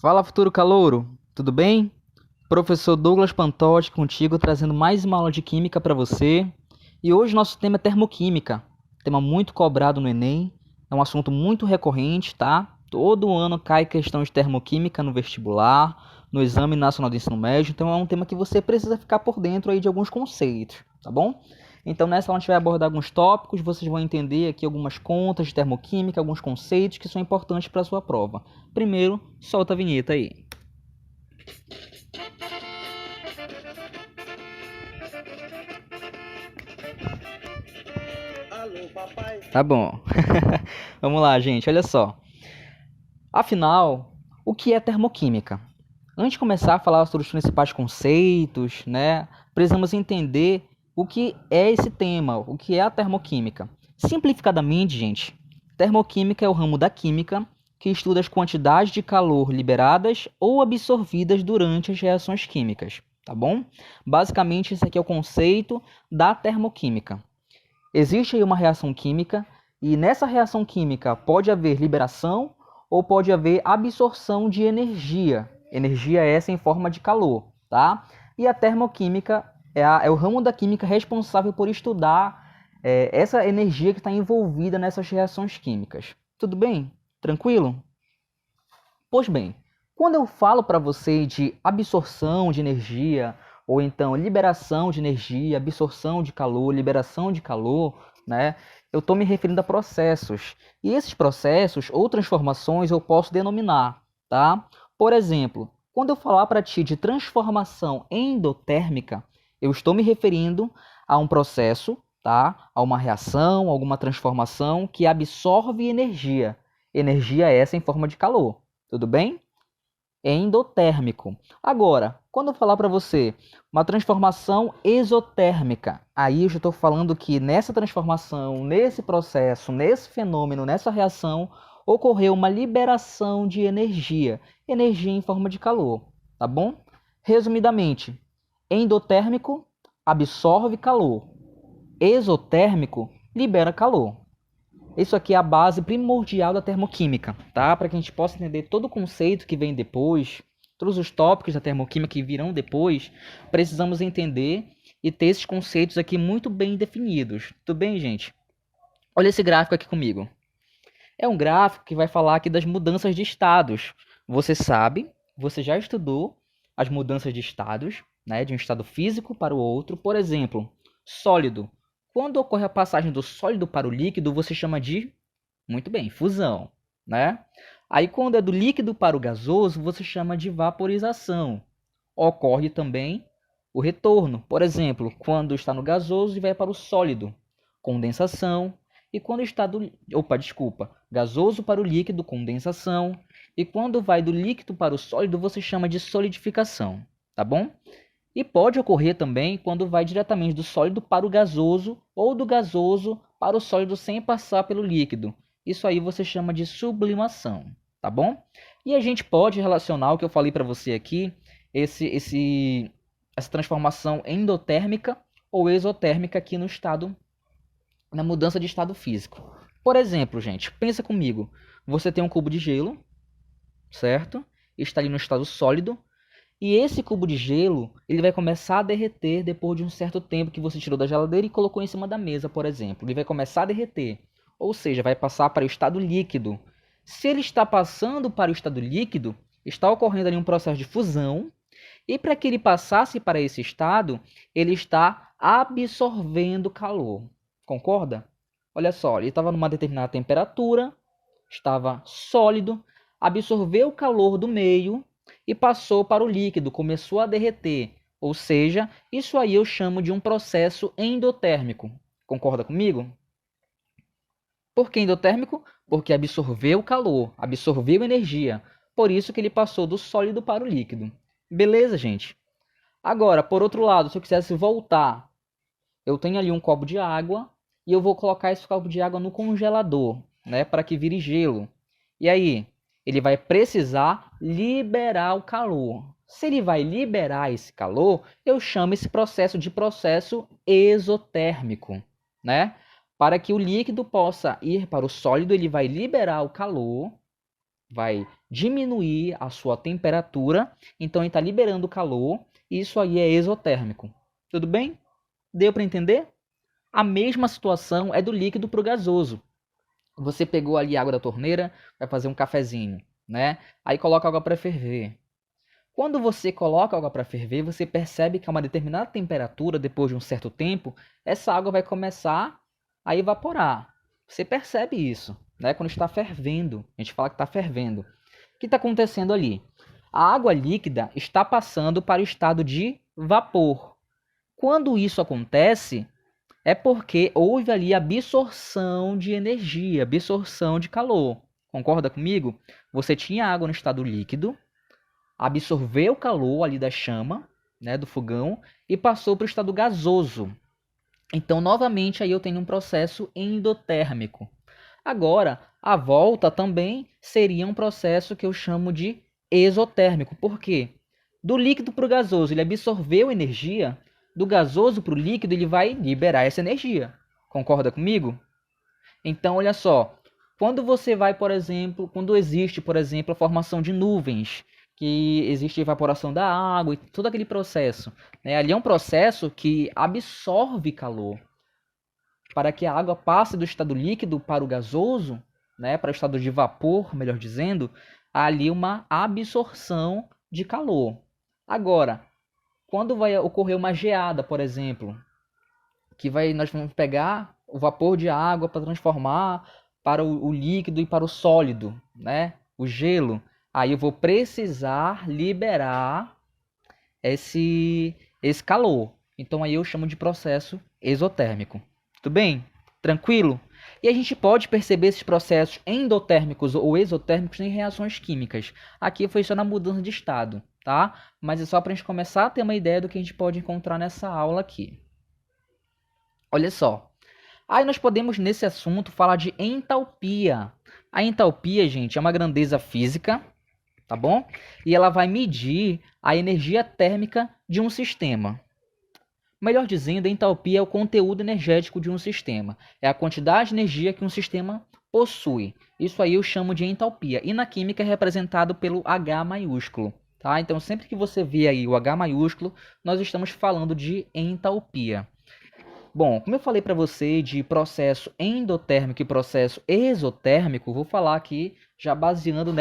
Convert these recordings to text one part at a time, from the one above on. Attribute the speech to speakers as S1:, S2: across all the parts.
S1: Fala, futuro calouro, tudo bem? Professor Douglas Pantotti contigo, trazendo mais uma aula de química para você. E hoje nosso tema é termoquímica, tema muito cobrado no Enem, é um assunto muito recorrente, tá? Todo ano cai questão de termoquímica no vestibular, no Exame Nacional do Ensino Médio, então é um tema que você precisa ficar por dentro aí de alguns conceitos, tá bom? Então nessa aula a gente vai abordar alguns tópicos, vocês vão entender aqui algumas contas de termoquímica, alguns conceitos que são importantes para a sua prova. Primeiro, solta a vinheta aí.
S2: Alô, papai.
S1: Tá bom. Vamos lá, gente. Olha só. Afinal, o que é termoquímica? Antes de começar a falar sobre os principais conceitos, né, precisamos entender o que é esse tema, o que é a termoquímica. Simplificadamente, gente, termoquímica é o ramo da química que estuda as quantidades de calor liberadas ou absorvidas durante as reações químicas, tá bom? Basicamente, esse aqui é o conceito da termoquímica. Existe aí uma reação química e nessa reação química pode haver liberação ou pode haver absorção de energia. Energia essa em forma de calor, tá? E a termoquímica é o ramo da química responsável por estudar essa energia que está envolvida nessas reações químicas. Tudo bem? Tranquilo? Pois bem, quando eu falo para você de absorção de energia, ou então liberação de energia, absorção de calor, liberação de calor, né? Eu estou me referindo a processos. E esses processos ou transformações eu posso denominar, tá? Por exemplo, quando eu falar para ti de transformação endotérmica, eu estou me referindo a um processo, tá? A uma reação, alguma transformação que absorve energia. Energia essa em forma de calor. Tudo bem? É endotérmico. Agora, quando eu falar para você uma transformação exotérmica, aí eu já estou falando que nessa transformação, nesse processo, nesse fenômeno, nessa reação, ocorreu uma liberação de energia, energia em forma de calor, tá bom? Resumidamente, endotérmico absorve calor, exotérmico libera calor. Isso aqui é a base primordial da termoquímica, tá? Para que a gente possa entender todo o conceito que vem depois, todos os tópicos da termoquímica que virão depois, precisamos entender e ter esses conceitos aqui muito bem definidos. Tudo bem, gente? Olha esse gráfico aqui comigo. É um gráfico que vai falar aqui das mudanças de estados. Você sabe, você já estudou as mudanças de estados, né, de um estado físico para o outro. Por exemplo, sólido. Quando ocorre a passagem do sólido para o líquido, você chama de, muito bem, fusão, né? Aí quando é do líquido para o gasoso, você chama de vaporização. Ocorre também o retorno. Por exemplo, quando está no gasoso e vai para o sólido, condensação. E quando está gasoso para o líquido, condensação. E quando vai do líquido para o sólido, você chama de solidificação, tá bom? E pode ocorrer também quando vai diretamente do sólido para o gasoso ou do gasoso para o sólido sem passar pelo líquido. Isso aí você chama de sublimação, tá bom? E a gente pode relacionar o que eu falei para você aqui, essa transformação endotérmica ou exotérmica aqui no estado, na mudança de estado físico. Por exemplo, gente, pensa comigo. Você tem um cubo de gelo, certo? Está ali no estado sólido. E esse cubo de gelo, ele vai começar a derreter depois de um certo tempo que você tirou da geladeira e colocou em cima da mesa, por exemplo. Ele vai começar a derreter, ou seja, vai passar para o estado líquido. Se ele está passando para o estado líquido, está ocorrendo ali um processo de fusão, e para que ele passasse para esse estado, ele está absorvendo calor. Concorda? Olha só, ele estava numa determinada temperatura, estava sólido, absorveu o calor do meio e passou para o líquido, começou a derreter. Ou seja, isso aí eu chamo de um processo endotérmico. Concorda comigo? Por que endotérmico? Porque absorveu calor, absorveu energia. Por isso que ele passou do sólido para o líquido. Beleza, gente? Agora, por outro lado, se eu quisesse voltar, eu tenho ali um copo de água e eu vou colocar esse copo de água no congelador, né, para que vire gelo. E aí, ele vai precisar liberar o calor. Se ele vai liberar esse calor, eu chamo esse processo de processo exotérmico, né? Para que o líquido possa ir para o sólido, ele vai liberar o calor, vai diminuir a sua temperatura, então ele está liberando calor, e isso aí é exotérmico. Tudo bem? Deu para entender? A mesma situação é do líquido para o gasoso. Você pegou ali a água da torneira, vai fazer um cafezinho, né? Aí coloca água para ferver. Quando você coloca água para ferver, você percebe que a uma determinada temperatura, depois de um certo tempo, essa água vai começar a evaporar. Você percebe isso, né? Quando está fervendo, a gente fala que está fervendo. O que está acontecendo ali? A água líquida está passando para o estado de vapor. Quando isso acontece, é porque houve ali absorção de energia, absorção de calor. Concorda comigo? Você tinha água no estado líquido, absorveu o calor ali da chama, né, do fogão, e passou para o estado gasoso. Então, novamente, aí eu tenho um processo endotérmico. Agora, a volta também seria um processo que eu chamo de exotérmico. Por quê? Do líquido para o gasoso, ele absorveu energia, do gasoso para o líquido, ele vai liberar essa energia. Concorda comigo? Então, olha só, quando você vai, por exemplo, quando existe, por exemplo, a formação de nuvens, que existe evaporação da água e todo aquele processo, né? Ali é um processo que absorve calor. Para que a água passe do estado líquido para o gasoso, né? Para o estado de vapor, melhor dizendo, há ali uma absorção de calor. Agora, quando vai ocorrer uma geada, por exemplo, nós vamos pegar o vapor de água para transformar para o líquido e para o sólido, né? O gelo. Aí eu vou precisar liberar esse calor. Então aí eu chamo de processo exotérmico. Tudo bem? Tranquilo? E a gente pode perceber esses processos endotérmicos ou exotérmicos em reações químicas. Aqui foi só na mudança de estado, tá? Mas é só para a gente começar a ter uma ideia do que a gente pode encontrar nessa aula aqui. Olha só. Aí nós podemos, nesse assunto, falar de entalpia. A entalpia, gente, é uma grandeza física, tá bom? E ela vai medir a energia térmica de um sistema. Melhor dizendo, a entalpia é o conteúdo energético de um sistema. É a quantidade de energia que um sistema possui. Isso aí eu chamo de entalpia. E na química é representado pelo H maiúsculo. Tá? Então, sempre que você vê aí o H maiúsculo, nós estamos falando de entalpia. Bom, como eu falei para você de processo endotérmico e processo exotérmico, vou falar aqui já baseando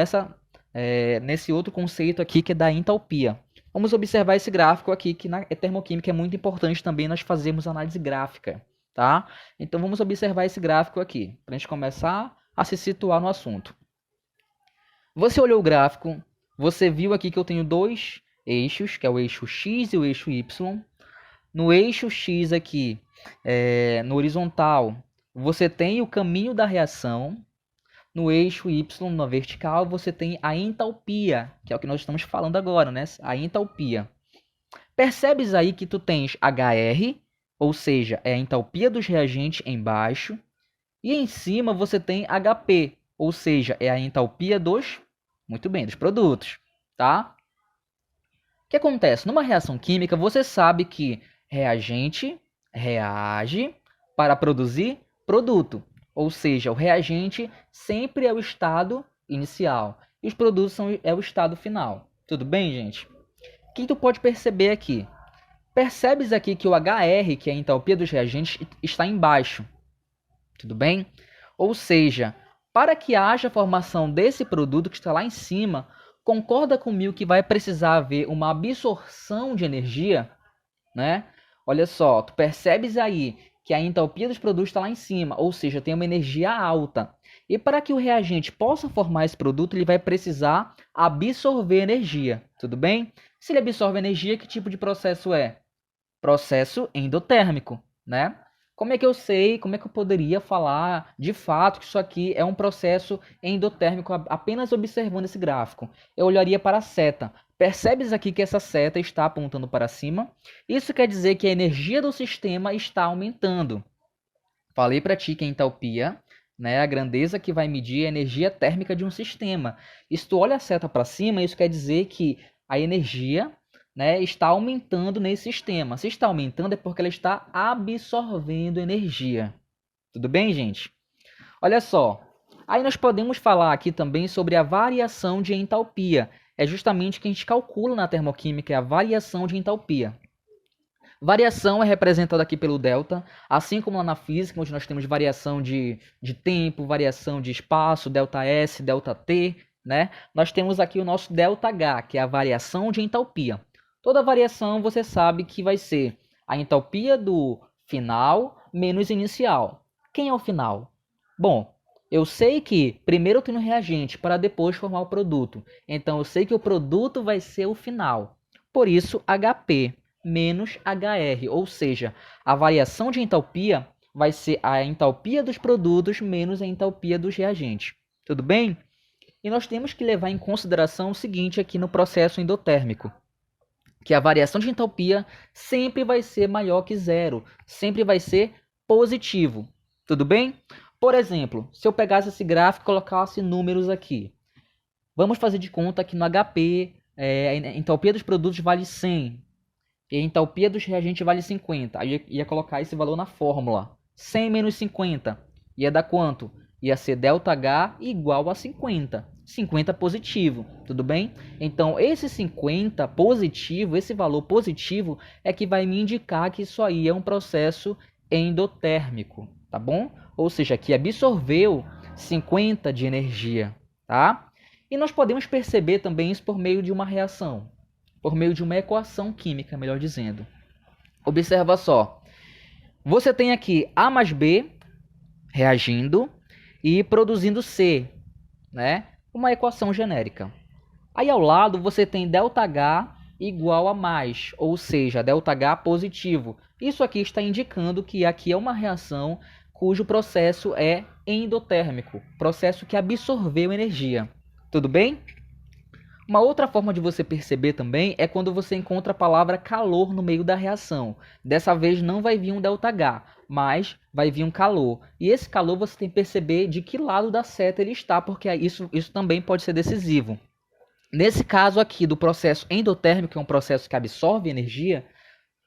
S1: nesse outro conceito aqui que é da entalpia. Vamos observar esse gráfico aqui, que na termoquímica é muito importante também nós fazermos análise gráfica, tá? Então vamos observar esse gráfico aqui, para a gente começar a se situar no assunto. Você olhou o gráfico, você viu aqui que eu tenho dois eixos, que é o eixo X e o eixo Y. No eixo X aqui, no horizontal, você tem o caminho da reação. No eixo Y, na vertical, você tem a entalpia, que é o que nós estamos falando agora, né? A entalpia. Percebes aí que tu tens HR, ou seja, é a entalpia dos reagentes embaixo, e em cima você tem HP, ou seja, é a entalpia dos produtos, tá? O que acontece? Numa reação química, você sabe que reagente reage para produzir produto. Ou seja, o reagente sempre é o estado inicial e os produtos é o estado final. Tudo bem, gente? O que tu pode perceber aqui? Percebes aqui que o HR, que é a entalpia dos reagentes, está embaixo. Tudo bem? Ou seja, para que haja a formação desse produto que está lá em cima, concorda comigo que vai precisar haver uma absorção de energia, né? Olha só, tu percebes aí que a entalpia dos produtos está lá em cima, ou seja, tem uma energia alta. E para que o reagente possa formar esse produto, ele vai precisar absorver energia, tudo bem? Se ele absorve energia, que tipo de processo é? Processo endotérmico, né? Como é que eu sei, como é que eu poderia falar de fato que isso aqui é um processo endotérmico apenas observando esse gráfico? Eu olharia para a seta. Percebes aqui que essa seta está apontando para cima? Isso quer dizer que a energia do sistema está aumentando. Falei para ti que a entalpia, né, a grandeza que vai medir a energia térmica de um sistema. E se tu olha a seta para cima, isso quer dizer que a energia, né, está aumentando nesse sistema. Se está aumentando é porque ela está absorvendo energia. Tudo bem, gente? Olha só. Aí nós podemos falar aqui também sobre a variação de entalpia. É justamente o que a gente calcula na termoquímica, é a variação de entalpia. Variação é representada aqui pelo delta, assim como lá na física, onde nós temos variação de tempo, variação de espaço, delta S, delta T, né? Nós temos aqui o nosso delta H, que é a variação de entalpia. Toda variação você sabe que vai ser a entalpia do final menos inicial. Quem é o final? Bom, eu sei que primeiro eu tenho o reagente para depois formar o produto. Então eu sei que o produto vai ser o final. Por isso, HP menos HR, ou seja, a variação de entalpia vai ser a entalpia dos produtos menos a entalpia dos reagentes. Tudo bem? E nós temos que levar em consideração o seguinte aqui no processo endotérmico, que a variação de entalpia sempre vai ser maior que zero, sempre vai ser positivo. Tudo bem? Por exemplo, se eu pegasse esse gráfico e colocasse números aqui, vamos fazer de conta que no HP a entalpia dos produtos vale 100, e a entalpia dos reagentes vale 50. Aí eu ia colocar esse valor na fórmula. 100 menos 50 ia dar quanto? Ia ser ΔH igual a 50. 50 positivo, tudo bem? Então, esse 50 positivo, esse valor positivo, é que vai me indicar que isso aí é um processo endotérmico, tá bom? Ou seja, que absorveu 50 de energia, tá? E nós podemos perceber também isso por meio de uma reação, por meio de uma equação química, melhor dizendo. Observa só. Você tem aqui A mais B reagindo e produzindo C, né? Uma equação genérica. Aí ao lado você tem ΔH igual a mais, ou seja, ΔH positivo. Isso aqui está indicando que aqui é uma reação cujo processo é endotérmico, processo que absorveu energia. Tudo bem? Uma outra forma de você perceber também é quando você encontra a palavra calor no meio da reação. Dessa vez não vai vir um ΔH, mas vai vir um calor. E esse calor você tem que perceber de que lado da seta ele está, porque isso também pode ser decisivo. Nesse caso aqui do processo endotérmico, que é um processo que absorve energia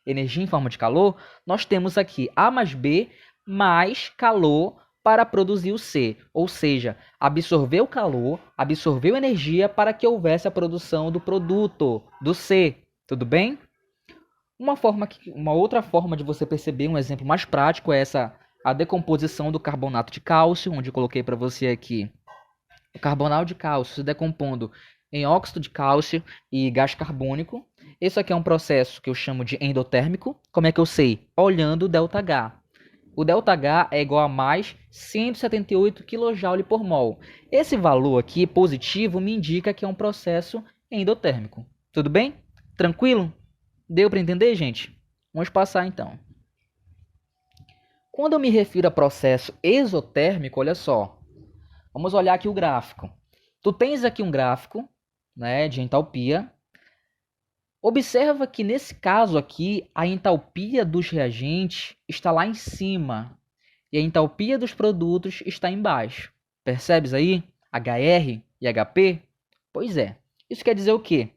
S1: em forma de calor, nós temos aqui A mais B mais calor para produzir o C, ou seja, absorveu calor, absorveu energia para que houvesse a produção do produto, do C, tudo bem? Uma outra forma de você perceber, um exemplo mais prático é a decomposição do carbonato de cálcio, onde eu coloquei para você aqui o carbonato de cálcio se decompondo em óxido de cálcio e gás carbônico. Esse aqui é um processo que eu chamo de endotérmico. Como é que eu sei? Olhando o ΔH. O ΔH é igual a mais 178 kJ por mol. Esse valor aqui, positivo, me indica que é um processo endotérmico. Tudo bem? Tranquilo? Deu para entender, gente? Vamos passar então. Quando eu me refiro a processo exotérmico, olha só. Vamos olhar aqui o gráfico. Tu tens aqui um gráfico, né, de entalpia. Observa que nesse caso aqui, a entalpia dos reagentes está lá em cima e a entalpia dos produtos está embaixo. Percebes aí? HR e HP? Pois é. Isso quer dizer o quê?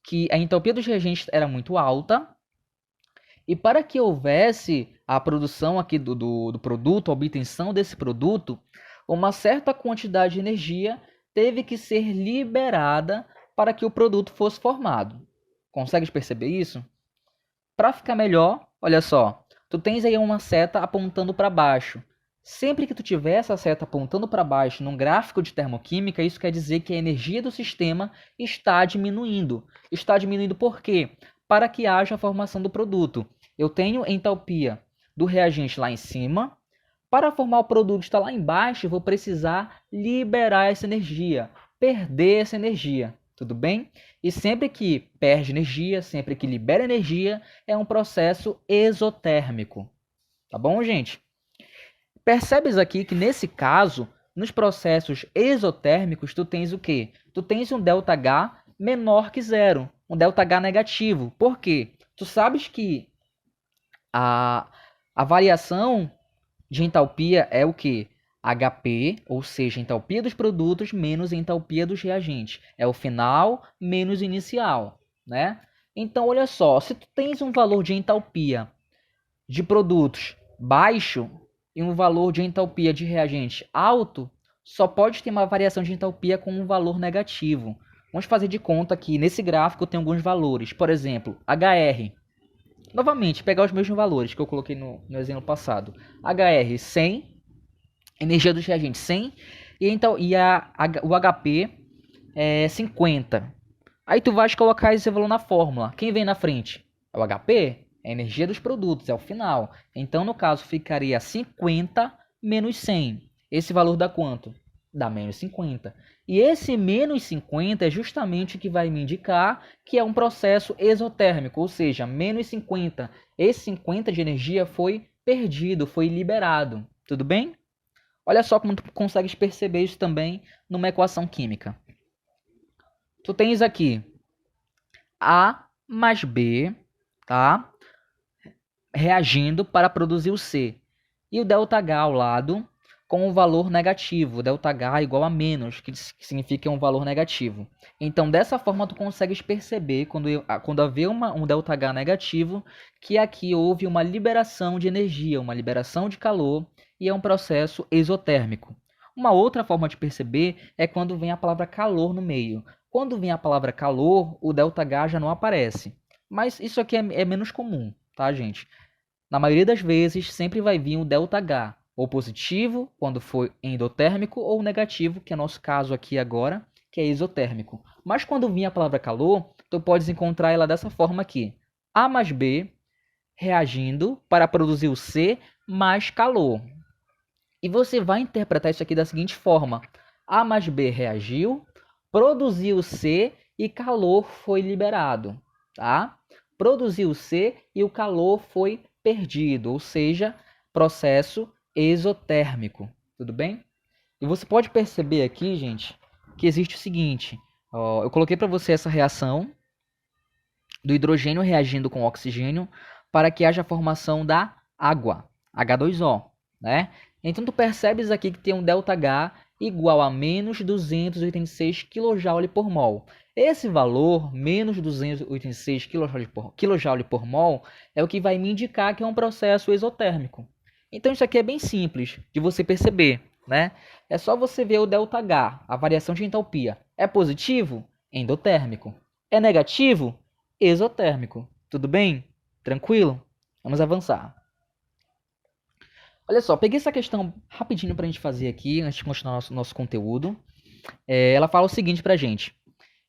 S1: Que a entalpia dos reagentes era muito alta e para que houvesse a produção aqui do produto, a obtenção desse produto, uma certa quantidade de energia teve que ser liberada para que o produto fosse formado. Consegues perceber isso? Para ficar melhor, olha só, tu tens aí uma seta apontando para baixo. Sempre que tu tiver essa seta apontando para baixo num gráfico de termoquímica, isso quer dizer que a energia do sistema está diminuindo. Está diminuindo por quê? Para que haja a formação do produto. Eu tenho entalpia do reagente lá em cima. Para formar o produto que está lá embaixo, eu vou precisar liberar essa energia, perder essa energia. Tudo bem? E sempre que perde energia, sempre que libera energia, é um processo exotérmico. Tá bom, gente? Percebes aqui que nesse caso, nos processos exotérmicos, tu tens o quê? Tu tens um ΔH menor que zero, um ΔH negativo. Por quê? Tu sabes que a variação de entalpia é o quê? HP, ou seja, entalpia dos produtos menos entalpia dos reagentes. É o final menos o inicial, né? Então, olha só, se tu tens um valor de entalpia de produtos baixo e um valor de entalpia de reagente alto, só pode ter uma variação de entalpia com um valor negativo. Vamos fazer de conta que nesse gráfico tem alguns valores. Por exemplo, HR. Novamente, pegar os mesmos valores que eu coloquei no exemplo passado. HR 100, energia dos reagentes 100, o HP é 50. Aí tu vais colocar esse valor na fórmula. Quem vem na frente? É o HP, é a energia dos produtos, é o final. Então, no caso, ficaria 50 menos 100. Esse valor dá quanto? Dá menos 50. E esse menos 50 é justamente o que vai me indicar que é um processo exotérmico, ou seja, menos 50. Esse 50 de energia foi perdido, foi liberado. Tudo bem? Olha só como tu consegues perceber isso também numa equação química. Tu tens aqui A mais B, tá? Reagindo para produzir o C. E o ΔH ao lado com um valor negativo, ΔH igual a menos, que significa um valor negativo. Então, dessa forma, tu consegues perceber, quando haver um ΔH negativo, que aqui houve uma liberação de energia, uma liberação de calor, e é um processo exotérmico. Uma outra forma de perceber é quando vem a palavra calor no meio. Quando vem a palavra calor, o ΔH já não aparece. Mas isso aqui é menos comum, tá, gente? Na maioria das vezes, sempre vai vir um ΔH, ou positivo, quando for endotérmico, ou negativo, que é nosso caso aqui agora, que é exotérmico. Mas quando vir a palavra calor, tu podes encontrar ela dessa forma aqui. A mais B reagindo para produzir o C mais calor. E você vai interpretar isso aqui da seguinte forma. A mais B reagiu, produziu C e calor foi liberado. Tá? Produziu C e o calor foi perdido, ou seja, processo exotérmico. Tudo bem? E você pode perceber aqui, gente, que existe o seguinte. Eu coloquei para você essa reação do hidrogênio reagindo com oxigênio para que haja a formação da água, H2O, né? Então, tu percebes aqui que tem um ΔH igual a menos 286 kJ por mol. Esse valor, menos 286 kJ por mol, é o que vai me indicar que é um processo exotérmico. Então, isso aqui é bem simples de você perceber, né? É só você ver o ΔH, a variação de entalpia. É positivo? Endotérmico. É negativo? Exotérmico. Tudo bem? Tranquilo? Vamos avançar. Olha só, peguei essa questão rapidinho para a gente fazer aqui, antes de continuar nosso conteúdo. Ela fala o seguinte para a gente.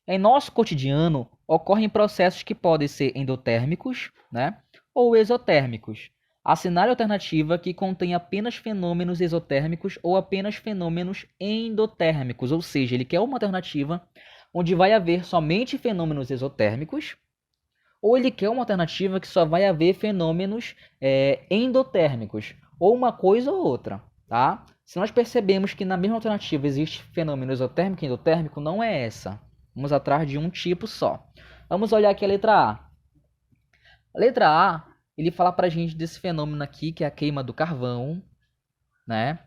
S1: Em nosso cotidiano, ocorrem processos que podem ser endotérmicos, né, ou exotérmicos. Assinale a alternativa que contém apenas fenômenos exotérmicos ou apenas fenômenos endotérmicos, ou seja, ele quer uma alternativa onde vai haver somente fenômenos exotérmicos, ou ele quer uma alternativa que só vai haver fenômenos endotérmicos, ou uma coisa ou outra, tá? Se nós percebemos que na mesma alternativa existe fenômeno exotérmico e endotérmico, não é essa. Vamos atrás de um tipo só. Vamos olhar aqui a letra A. A letra A, ele fala pra gente desse fenômeno aqui, que é a queima do carvão, né?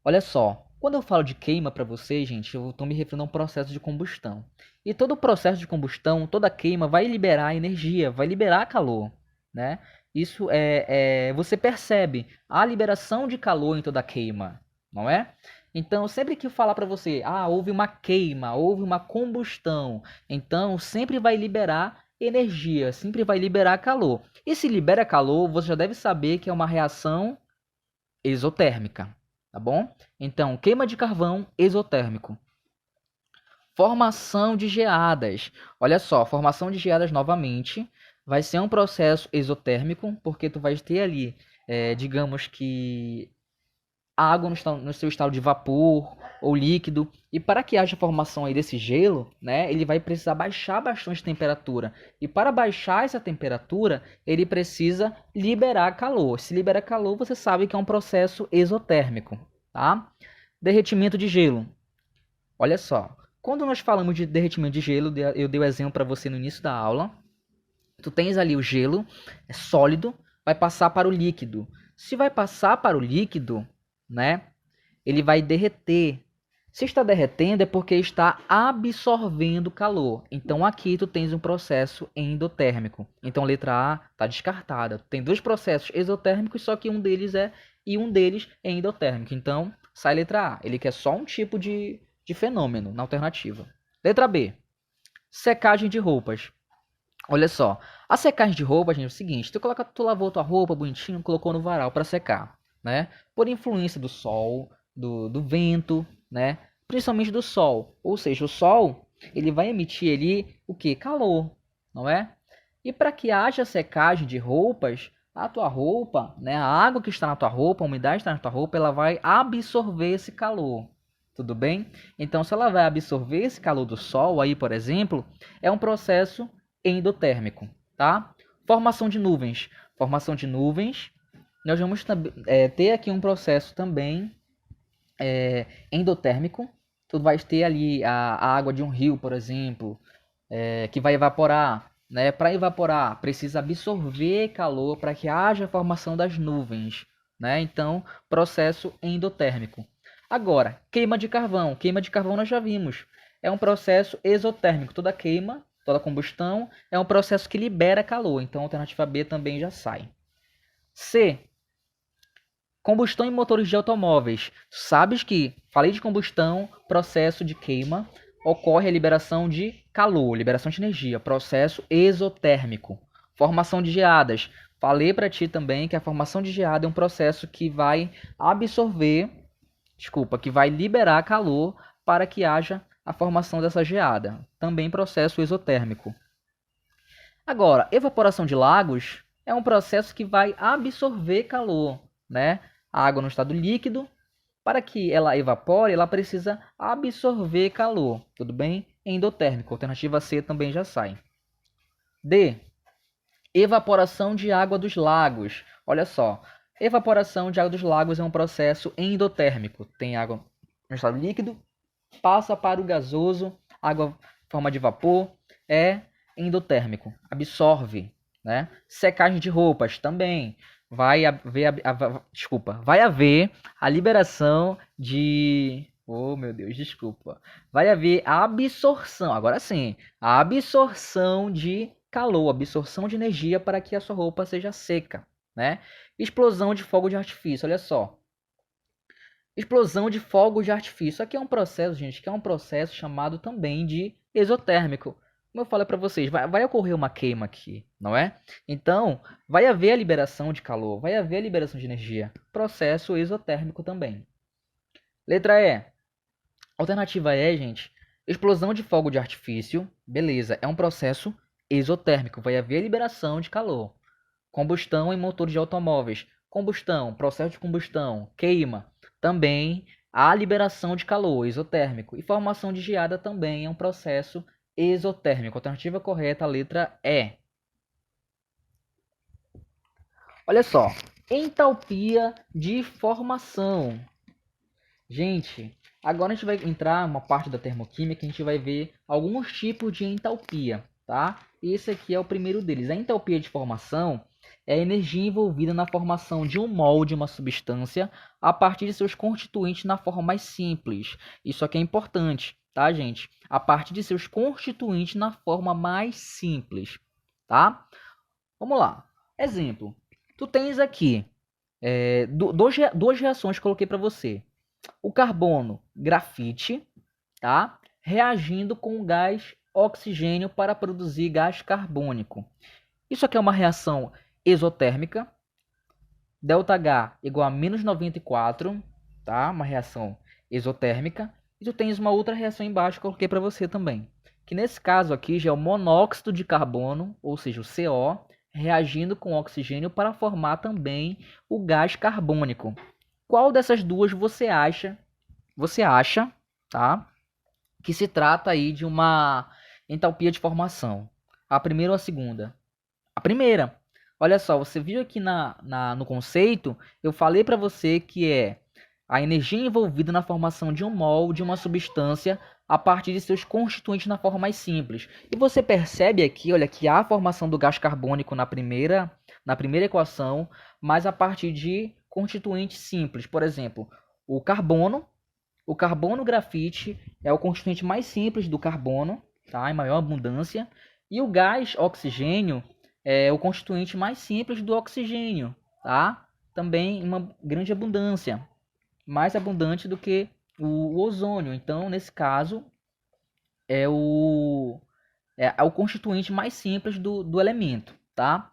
S1: Olha só, quando eu falo de queima para vocês, gente, eu estou me referindo a um processo de combustão. E todo processo de combustão, toda queima vai liberar energia, vai liberar calor, né? Isso você percebe a liberação de calor em toda queima, não é? Então, sempre que eu falar para você, houve uma queima, houve uma combustão, então sempre vai liberar energia, sempre vai liberar calor. E se libera calor, você já deve saber que é uma reação exotérmica, tá bom? Então, queima de carvão exotérmico. Formação de geadas. Olha só, formação de geadas novamente vai ser um processo exotérmico, porque tu vai ter ali, digamos que água no seu estado de vapor ou líquido, e para que haja formação aí desse gelo, né, ele vai precisar baixar bastante a temperatura. E para baixar essa temperatura, ele precisa liberar calor. Se liberar calor, você sabe que é um processo exotérmico, tá? Derretimento de gelo. Olha só, quando nós falamos de derretimento de gelo, eu dei o exemplo para você no início da aula. Tu tens ali o gelo, é sólido, vai passar para o líquido. Se vai passar para o líquido, né, ele vai derreter. Se está derretendo é porque está absorvendo calor. Então aqui tu tens um processo endotérmico. Então letra A está descartada. Tem dois processos exotérmicos, só que um deles é e um deles é endotérmico. Então, sai letra A. Ele quer só um tipo de fenômeno na alternativa. Letra B. Secagem de roupas. Olha só, a secagem de roupa, gente, é o seguinte, tu lavou tua roupa bonitinho, colocou no varal para secar, né? Por influência do sol, do vento, né? Principalmente do sol. Ou seja, o sol, ele vai emitir ali o que? Calor, não é? E para que haja secagem de roupas, a tua roupa, né, a água que está na tua roupa, a umidade que está na tua roupa, ela vai absorver esse calor. Tudo bem? Então, se ela vai absorver esse calor do sol, aí, por exemplo, é um processo endotérmico, tá? Formação de nuvens. Formação de nuvens, nós vamos ter aqui um processo também endotérmico. Tu vai ter ali a água de um rio, por exemplo, que vai evaporar. Né? Para evaporar, precisa absorver calor para que haja a formação das nuvens. Né? Então, processo endotérmico. Agora, queima de carvão. Queima de carvão nós já vimos. É um processo exotérmico. Toda queima, toda combustão é um processo que libera calor. Então, a alternativa B também já sai. C. Combustão em motores de automóveis. Sabes que, falei de combustão, processo de queima, ocorre a liberação de calor, liberação de energia, processo exotérmico. Formação de geadas. Falei para ti também que a formação de geada é um processo que vai que vai liberar calor para que haja a formação dessa geada. Também processo exotérmico. Agora, evaporação de lagos é um processo que vai absorver calor, né? A água no estado líquido, para que ela evapore, ela precisa absorver calor, tudo bem? Endotérmico, alternativa C também já sai. D. Evaporação de água dos lagos. Olha só, evaporação de água dos lagos é um processo endotérmico. Tem água no estado líquido, passa para o gasoso, água em forma de vapor, é endotérmico, absorve, né? Secagem de roupas também. Vai haver a liberação de... Oh, meu Deus, desculpa. Vai haver a absorção, agora sim, a absorção de calor, absorção de energia para que a sua roupa seja seca, né? Explosão de fogo de artifício, olha só. Explosão de fogo de artifício. Aqui é um processo, gente, que é um processo chamado também de exotérmico. Como eu falei para vocês, vai ocorrer uma queima aqui, não é? Então, vai haver a liberação de calor, vai haver a liberação de energia. Processo exotérmico também. Letra E. Alternativa E, gente. Explosão de fogo de artifício. Beleza, é um processo exotérmico. Vai haver a liberação de calor. Combustão em motores de automóveis. Combustão, processo de combustão, queima. Também a liberação de calor, exotérmico. E formação de geada também é um processo exotérmico. Alternativa correta, a letra E. Olha só, entalpia de formação. Gente, agora a gente vai entrar uma parte da termoquímica, a gente vai ver alguns tipos de entalpia, tá? Esse aqui é o primeiro deles. A entalpia de formação é a energia envolvida na formação de um molde, uma substância, a partir de seus constituintes na forma mais simples. Isso aqui é importante, tá, gente? A partir de seus constituintes na forma mais simples, tá? Vamos lá. Exemplo. Tu tens aqui duas reações que eu coloquei para você. O carbono, grafite, tá? Reagindo com o gás oxigênio para produzir gás carbônico. Isso aqui é uma reação exotérmica. ΔH igual a menos 94, tá? Uma reação exotérmica. E tu tens uma outra reação embaixo que eu coloquei para você também. Que nesse caso aqui já é o monóxido de carbono, ou seja, o CO, reagindo com oxigênio para formar também o gás carbônico. Qual dessas duas você acha, tá? Que se trata aí de uma entalpia de formação? A primeira ou a segunda? A primeira. Olha só, você viu aqui no conceito, eu falei para você que é a energia envolvida na formação de um molde, de uma substância, a partir de seus constituintes na forma mais simples. E você percebe aqui, olha, que há a formação do gás carbônico na primeira equação, mas a partir de constituintes simples. Por exemplo, o carbono grafite é o constituinte mais simples do carbono, tá? Em maior abundância. E o gás oxigênio é o constituinte mais simples do oxigênio, tá? também em uma grande abundância, mais abundante do que o ozônio. Então, nesse caso, é o constituinte mais simples do elemento, tá?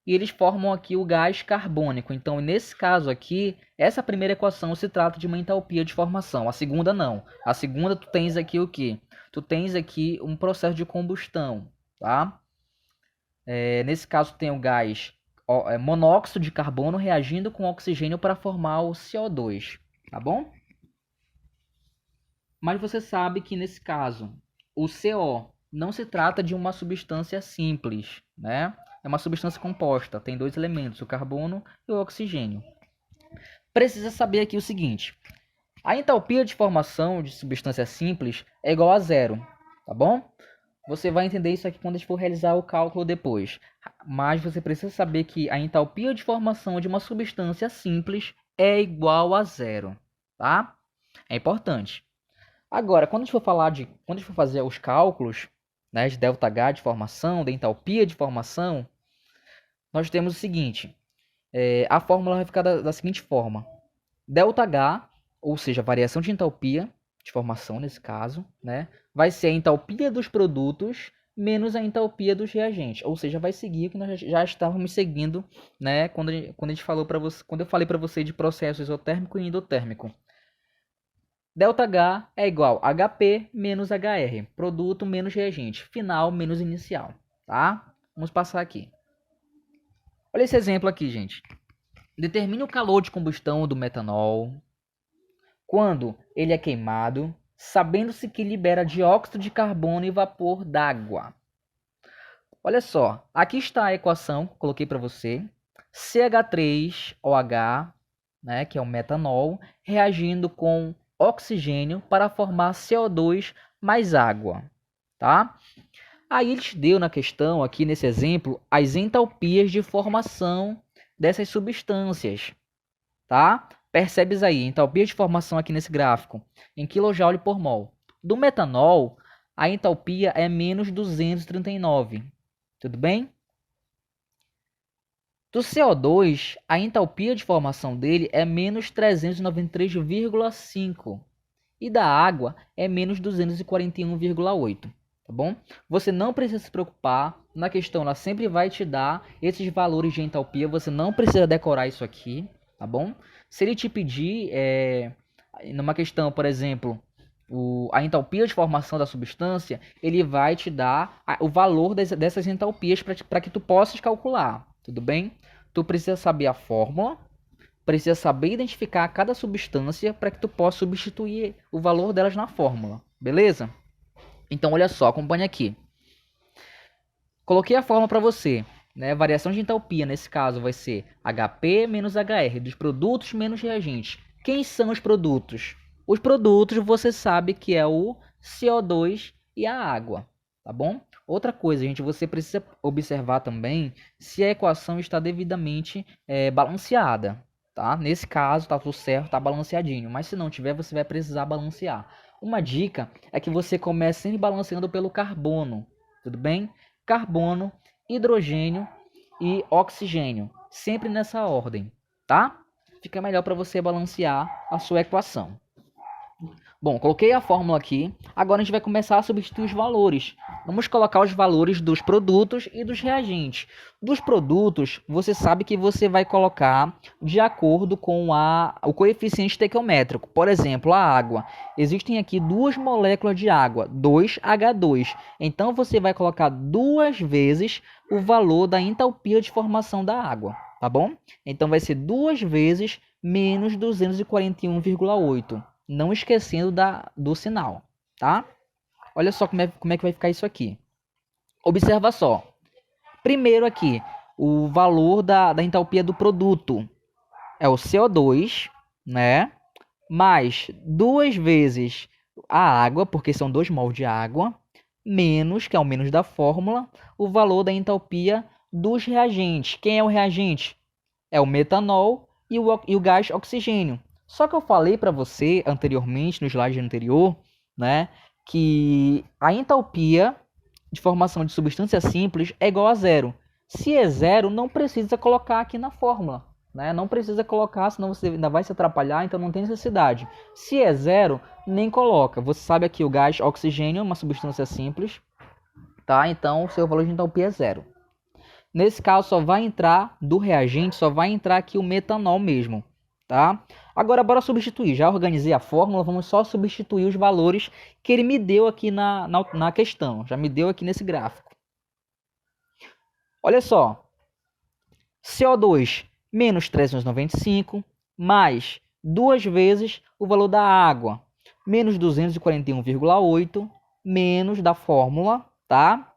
S1: E eles formam aqui o gás carbônico. Então, nesse caso aqui, essa primeira equação se trata de uma entalpia de formação. A segunda não. A segunda tu tens aqui o quê? Tu tens aqui um processo de combustão, tá? Nesse caso, tem o gás monóxido de carbono reagindo com oxigênio para formar o CO2, tá bom? Mas você sabe que nesse caso, o CO não se trata de uma substância simples, né? É uma substância composta, tem dois elementos, o carbono e o oxigênio. Precisa saber aqui o seguinte: a entalpia de formação de substância simples é igual a zero, tá bom? Você vai entender isso aqui quando a gente for realizar o cálculo depois. Mas você precisa saber que a entalpia de formação de uma substância simples é igual a zero, tá? É importante. Agora, quando a gente for fazer os cálculos, né, de ΔH de formação, de entalpia de formação, nós temos o seguinte: a fórmula vai ficar da seguinte forma: ΔH, ou seja, a variação de entalpia de formação nesse caso, né, vai ser a entalpia dos produtos menos a entalpia dos reagentes, ou seja, vai seguir o que nós já estávamos seguindo, né, quando eu falei para você de processo isotérmico e endotérmico. ΔH é igual a HP menos HR, produto menos reagente, final menos inicial, tá? Vamos passar aqui. Olha esse exemplo aqui, gente. Determine o calor de combustão do metanol quando ele é queimado, sabendo-se que libera dióxido de carbono e vapor d'água. Olha só, aqui está a equação que coloquei para você. CH3OH, né, que é o metanol, reagindo com oxigênio para formar CO2 mais água, tá? Aí ele te deu na questão, aqui nesse exemplo, as entalpias de formação dessas substâncias, tá? Percebes aí, entalpia de formação aqui nesse gráfico, em kJ por mol. Do metanol, a entalpia é menos 239, tudo bem? Do CO2, a entalpia de formação dele é menos 393,5 e da água é menos 241,8, tá bom? Você não precisa se preocupar, na questão ela sempre vai te dar esses valores de entalpia, você não precisa decorar isso aqui, tá bom? Se ele te pedir, numa questão, por exemplo, a entalpia de formação da substância, ele vai te dar o valor dessas entalpias para que tu possas calcular, tudo bem? Tu precisa saber a fórmula, precisa saber identificar cada substância para que tu possa substituir o valor delas na fórmula, beleza? Então olha só, acompanha aqui. Coloquei a fórmula para você, né? Variação de entalpia nesse caso vai ser HP menos HR, dos produtos menos reagentes. Quem são os produtos? Os produtos você sabe que é o CO2 e a água, tá bom? Outra coisa, gente, você precisa observar também se a equação está devidamente balanceada, tá? Nesse caso, tá tudo certo, tá balanceadinho, mas se não tiver, você vai precisar balancear. Uma dica é que você comece sempre balanceando pelo carbono, tudo bem? Carbono, hidrogênio e oxigênio, sempre nessa ordem, tá? Fica melhor para você balancear a sua equação. Bom, coloquei a fórmula aqui. Agora a gente vai começar a substituir os valores. Vamos colocar os valores dos produtos e dos reagentes. Dos produtos, você sabe que você vai colocar de acordo com o coeficiente estequiométrico. Por exemplo, a água. Existem aqui duas moléculas de água, 2H2. Então você vai colocar duas vezes o valor da entalpia de formação da água, tá bom? Então vai ser duas vezes menos 241,8. Não esquecendo do sinal, tá? Olha só como é que vai ficar isso aqui. Observa só. Primeiro aqui, o valor da entalpia do produto é o CO2, né? Mais duas vezes a água, porque são 2 mol de água, menos, que é o menos da fórmula, o valor da entalpia dos reagentes. Quem é o reagente? É o metanol e o gás oxigênio. Só que eu falei para você anteriormente, no slide anterior, né, que a entalpia de formação de substância simples é igual a zero. Se é zero, não precisa colocar aqui na fórmula. né? Não precisa colocar, senão você ainda vai se atrapalhar, então não tem necessidade. Se é zero, nem coloca. Você sabe aqui o gás oxigênio é uma substância simples, tá? Então o seu valor de entalpia é zero. Nesse caso só vai entrar do reagente, só vai entrar aqui o metanol mesmo, tá? Agora bora substituir. Já organizei a fórmula, vamos só substituir os valores que ele me deu aqui na questão. Já me deu aqui nesse gráfico. Olha só. CO2 menos 395 mais 2 vezes o valor da água, menos 241,8 menos da fórmula, tá?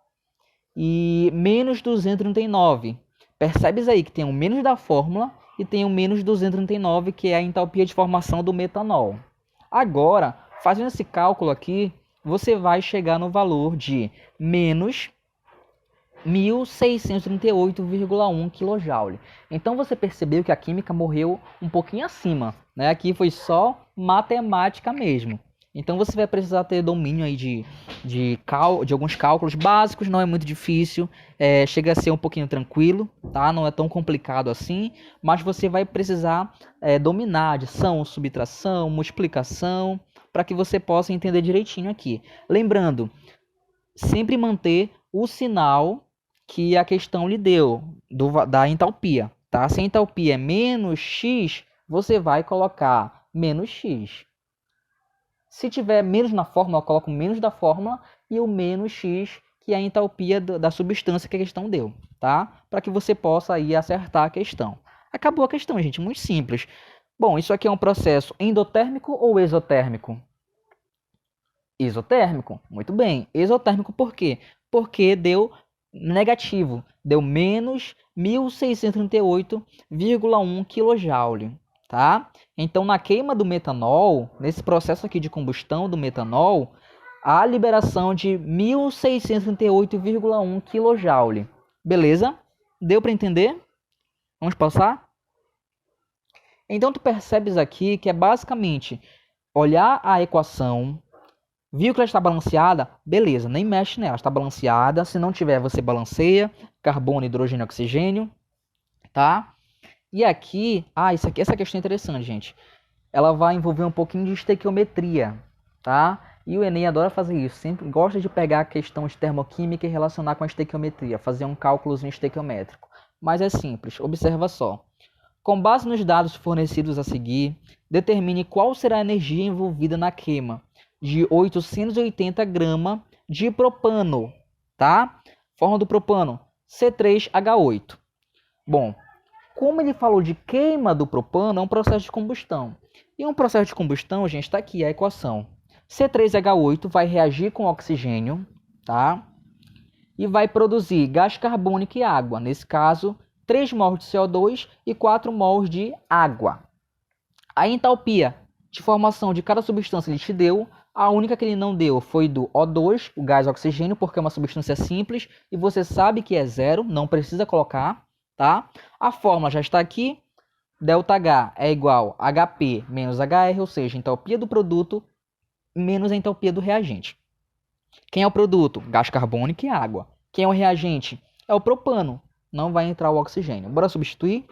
S1: E menos 239. Percebes aí que tem o menos da fórmula e tem o menos 239, que é a entalpia de formação do metanol. Agora, fazendo esse cálculo aqui, você vai chegar no valor de menos 1.638,1 kJ. Então você percebeu que a química morreu um pouquinho acima, né? Aqui foi só matemática mesmo. Então você vai precisar ter domínio aí de alguns cálculos básicos, não é muito difícil, chega a ser um pouquinho tranquilo, tá? Não é tão complicado assim, mas você vai precisar dominar adição, subtração, multiplicação, para que você possa entender direitinho aqui. Lembrando, sempre manter o sinal que a questão lhe deu da entalpia, tá? Se a entalpia é menos X, você vai colocar menos X. Se tiver menos na fórmula, eu coloco menos da fórmula e o menos X, que é a entalpia da substância que a questão deu, tá? Para que você possa aí acertar a questão. Acabou a questão, gente, muito simples. Bom, isso aqui é um processo endotérmico ou exotérmico? Exotérmico, muito bem. Exotérmico por quê? Porque deu negativo, deu menos 1.638,1 kJ, tá? Então, na queima do metanol, nesse processo aqui de combustão do metanol, há liberação de 1.638,1 kJ. Beleza? Deu para entender? Vamos passar? Então, tu percebes aqui que é basicamente olhar a equação. Viu que ela está balanceada? Beleza, nem mexe nela, está balanceada. Se não tiver, você balanceia. Carbono, hidrogênio, oxigênio, tá? E aqui, essa questão é interessante, gente. Ela vai envolver um pouquinho de estequiometria, tá? E o Enem adora fazer isso, sempre gosta de pegar a questão de termoquímica e relacionar com a estequiometria, fazer um cálculozinho estequiométrico. Mas é simples, observa só. Com base nos dados fornecidos a seguir, determine qual será a energia envolvida na queima de 880 gramas de propano, tá? Forma do propano, C3H8. Bom, como ele falou de queima do propano, é um processo de combustão. E um processo de combustão, gente, está aqui a equação. C3H8 vai reagir com oxigênio, tá? E vai produzir gás carbônico e água. Nesse caso, 3 mols de CO2 e 4 mols de água. A entalpia de formação de cada substância ele te deu. A única que ele não deu foi do O2, o gás oxigênio, porque é uma substância simples e você sabe que é zero, não precisa colocar, tá? A fórmula já está aqui. ΔH é igual a HP menos HR, ou seja, a entalpia do produto menos a entalpia do reagente. Quem é o produto? Gás carbônico e água. Quem é o reagente? É o propano. Não vai entrar o oxigênio. Bora substituir?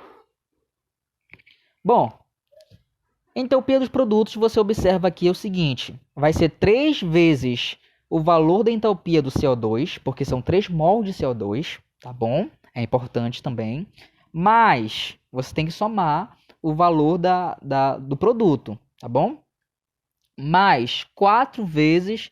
S1: Bom, entalpia dos produtos, você observa aqui é o seguinte. Vai ser 3 vezes o valor da entalpia do CO2, porque são 3 mols de CO2, tá bom? É importante também. Mas você tem que somar o valor do produto, tá bom? Mais 4 vezes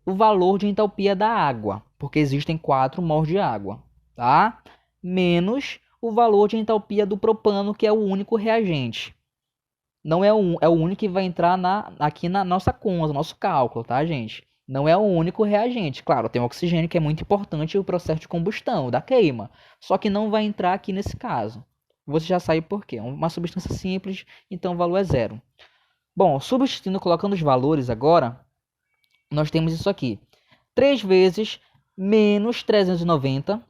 S1: o valor de entalpia da água, porque existem 4 mols de água, tá? Menos o valor de entalpia do propano, que é o único reagente. Não é o único que vai entrar aqui na nossa conta, no nosso cálculo, tá, gente? Não é o único reagente. Claro, tem o oxigênio, que é muito importante no processo de combustão, da queima. Só que não vai entrar aqui nesse caso. Você já sabe por quê. É uma substância simples, então o valor é zero. Bom, substituindo, colocando os valores agora, nós temos isso aqui. 3 vezes menos 390,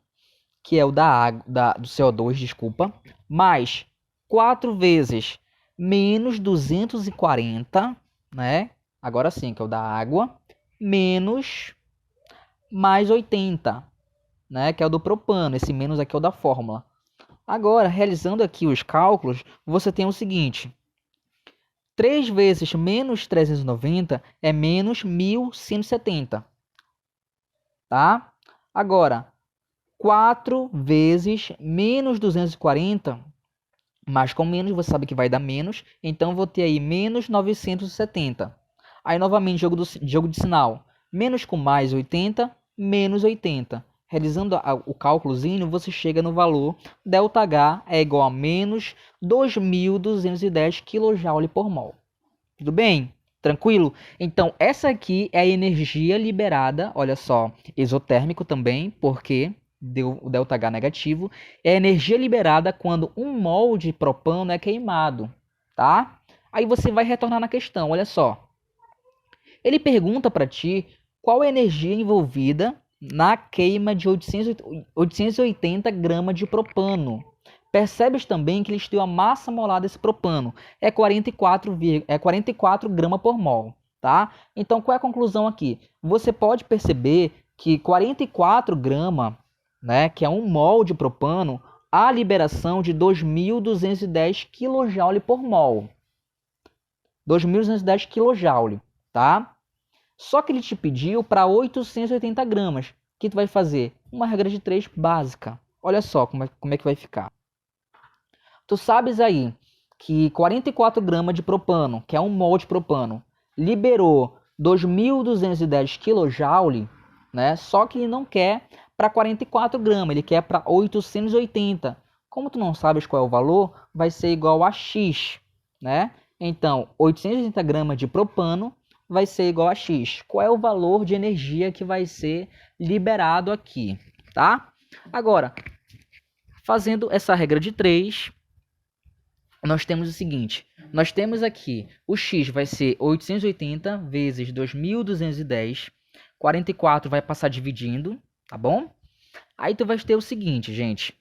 S1: que é o do CO2, desculpa, mais 4 vezes menos 240, né? Agora sim, que é o da água, menos mais 80, né? Que é o do propano. Esse menos aqui é o da fórmula. Agora, realizando aqui os cálculos, você tem o seguinte: 3 vezes menos 390 é menos 1.170, tá? Agora, 4 vezes menos 240, mas com menos você sabe que vai dar menos, então vou ter aí menos 970. Aí novamente jogo de sinal, menos com mais 80, menos 80. Realizando o cálculozinho, você chega no valor ΔH é igual a menos 2.210 kJ por mol. Tudo bem? Tranquilo? Então, essa aqui é a energia liberada, olha só, exotérmico também, porque deu o ΔH negativo, é a energia liberada quando 1 mol de propano é queimado, tá? Aí você vai retornar na questão, olha só. Ele pergunta para ti qual é a energia envolvida na queima de 880 gramas de propano. Percebes também que eles têm a massa molar desse propano, é 44 gramas por mol, tá? Então, qual é a conclusão aqui? Você pode perceber que 44 gramas, né, que é 1 mol de propano, há liberação de 2.210 kJ por mol. 2.210 kJ, tá? Só que ele te pediu para 880 gramas. O que tu vai fazer? Uma regra de 3 básica. Olha só como é que vai ficar. Tu sabes aí que 44 gramas de propano, que é 1 mol de propano, liberou 2.210 kJ, né? Só que ele não quer para 44 gramas, ele quer para 880. Como tu não sabes qual é o valor, vai ser igual a X, né? Então, 880 gramas de propano vai ser igual a X. Qual é o valor de energia que vai ser liberado aqui, tá? Agora, fazendo essa regra de 3, nós temos o seguinte, nós temos aqui, o X vai ser 880 vezes 2.210, 44 vai passar dividindo, tá bom? Aí tu vai ter o seguinte, gente,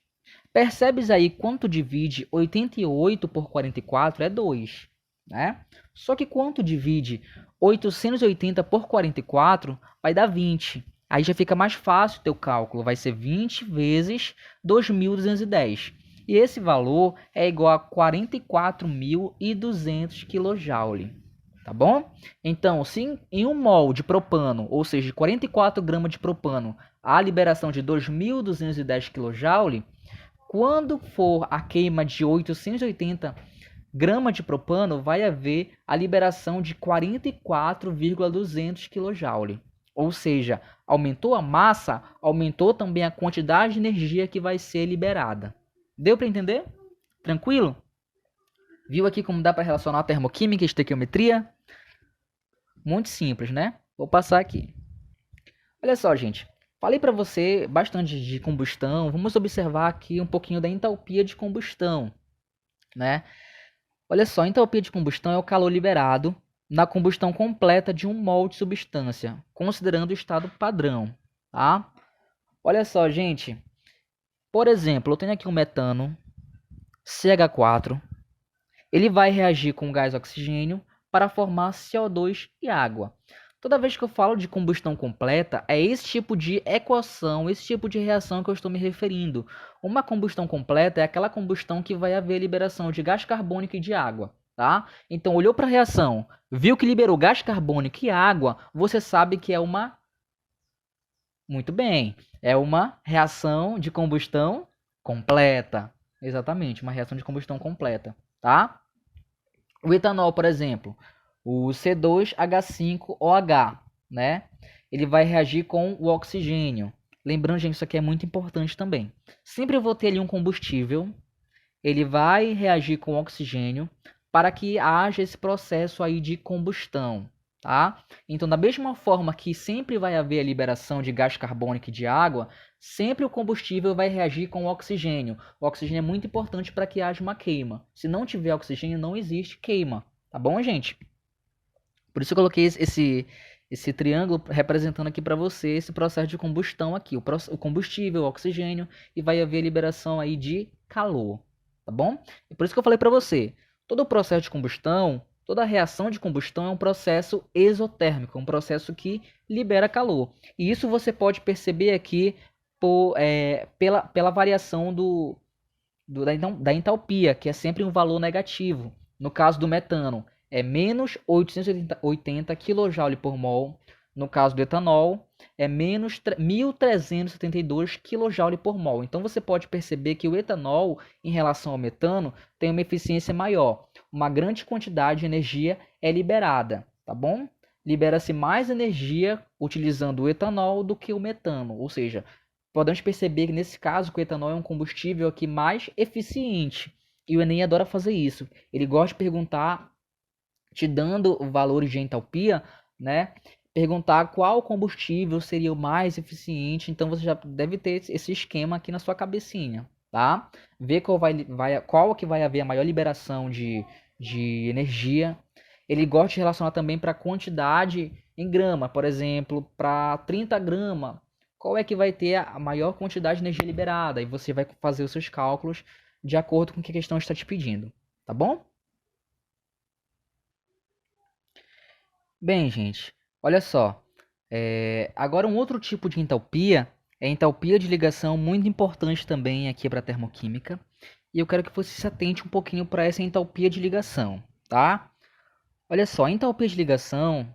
S1: percebes aí quanto divide 88 por 44 é 2, né? Só que quanto divide 880 por 44 vai dar 20. Aí já fica mais fácil o teu cálculo, vai ser 20 vezes 2.210. E esse valor é igual a 44.200 kJ, tá bom? Então, se em 1 mol de propano, ou seja, 44 gramas de propano, há liberação de 2.210 kJ, quando for a queima de 880 gramas de propano, vai haver a liberação de 44.200 kJ. Ou seja, aumentou a massa, aumentou também a quantidade de energia que vai ser liberada. Deu para entender? Tranquilo? Viu aqui como dá para relacionar a termoquímica e estequiometria? Muito simples, né? Vou passar aqui. Olha só, gente. Falei para você bastante de combustão. Vamos observar aqui um pouquinho da entalpia de combustão, né? Olha só, a entalpia de combustão é o calor liberado na combustão completa de 1 mol de substância, considerando o estado padrão, tá? Olha só, gente. Por exemplo, eu tenho aqui um metano, CH4. Ele vai reagir com o gás oxigênio para formar CO2 e água. Toda vez que eu falo de combustão completa, é esse tipo de equação, esse tipo de reação que eu estou me referindo. Uma combustão completa é aquela combustão que vai haver liberação de gás carbônico e de água, tá? Então, olhou para a reação, viu que liberou gás carbônico e água, você sabe que é uma... Muito bem, é uma reação de combustão completa. Exatamente, uma reação de combustão completa, tá? O etanol, por exemplo, o C2H5OH, né? Ele vai reagir com o oxigênio. Lembrando, gente, isso aqui é muito importante também. Sempre eu vou ter ali um combustível, ele vai reagir com o oxigênio para que haja esse processo aí de combustão, tá? Então, da mesma forma que sempre vai haver a liberação de gás carbônico e de água, sempre o combustível vai reagir com o oxigênio. O oxigênio é muito importante para que haja uma queima. Se não tiver oxigênio, não existe queima, tá bom, gente? Por isso eu coloquei esse triângulo representando aqui para você esse processo de combustão aqui, o combustível, o oxigênio, e vai haver liberação aí de calor, tá bom? E por isso que eu falei para você, todo o processo de combustão, toda a reação de combustão é um processo exotérmico, um processo que libera calor. E isso você pode perceber aqui pela variação da entalpia, que é sempre um valor negativo. No caso do metano, é menos 880 kJ por mol. No caso do etanol, é menos 1.372 kJ por mol. Então você pode perceber que o etanol, em relação ao metano, tem uma eficiência maior. Uma grande quantidade de energia é liberada, tá bom? Libera-se mais energia utilizando o etanol do que o metano, ou seja, podemos perceber que nesse caso que o etanol é um combustível aqui mais eficiente. E o Enem adora fazer isso. Ele gosta de perguntar, te dando valores de entalpia, né? Perguntar qual combustível seria o mais eficiente. Então você já deve ter esse esquema aqui na sua cabecinha, tá? Ver qual que vai haver a maior liberação de energia. Ele gosta de relacionar também para a quantidade em grama. Por exemplo, para 30 gramas, qual é que vai ter a maior quantidade de energia liberada? E você vai fazer os seus cálculos de acordo com o que a questão está te pedindo, tá bom? Bem, gente, olha só. Agora um outro tipo de entalpia é a entalpia de ligação, muito importante também aqui para a termoquímica. E eu quero que você se atente um pouquinho para essa entalpia de ligação, tá? Olha só, a entalpia de ligação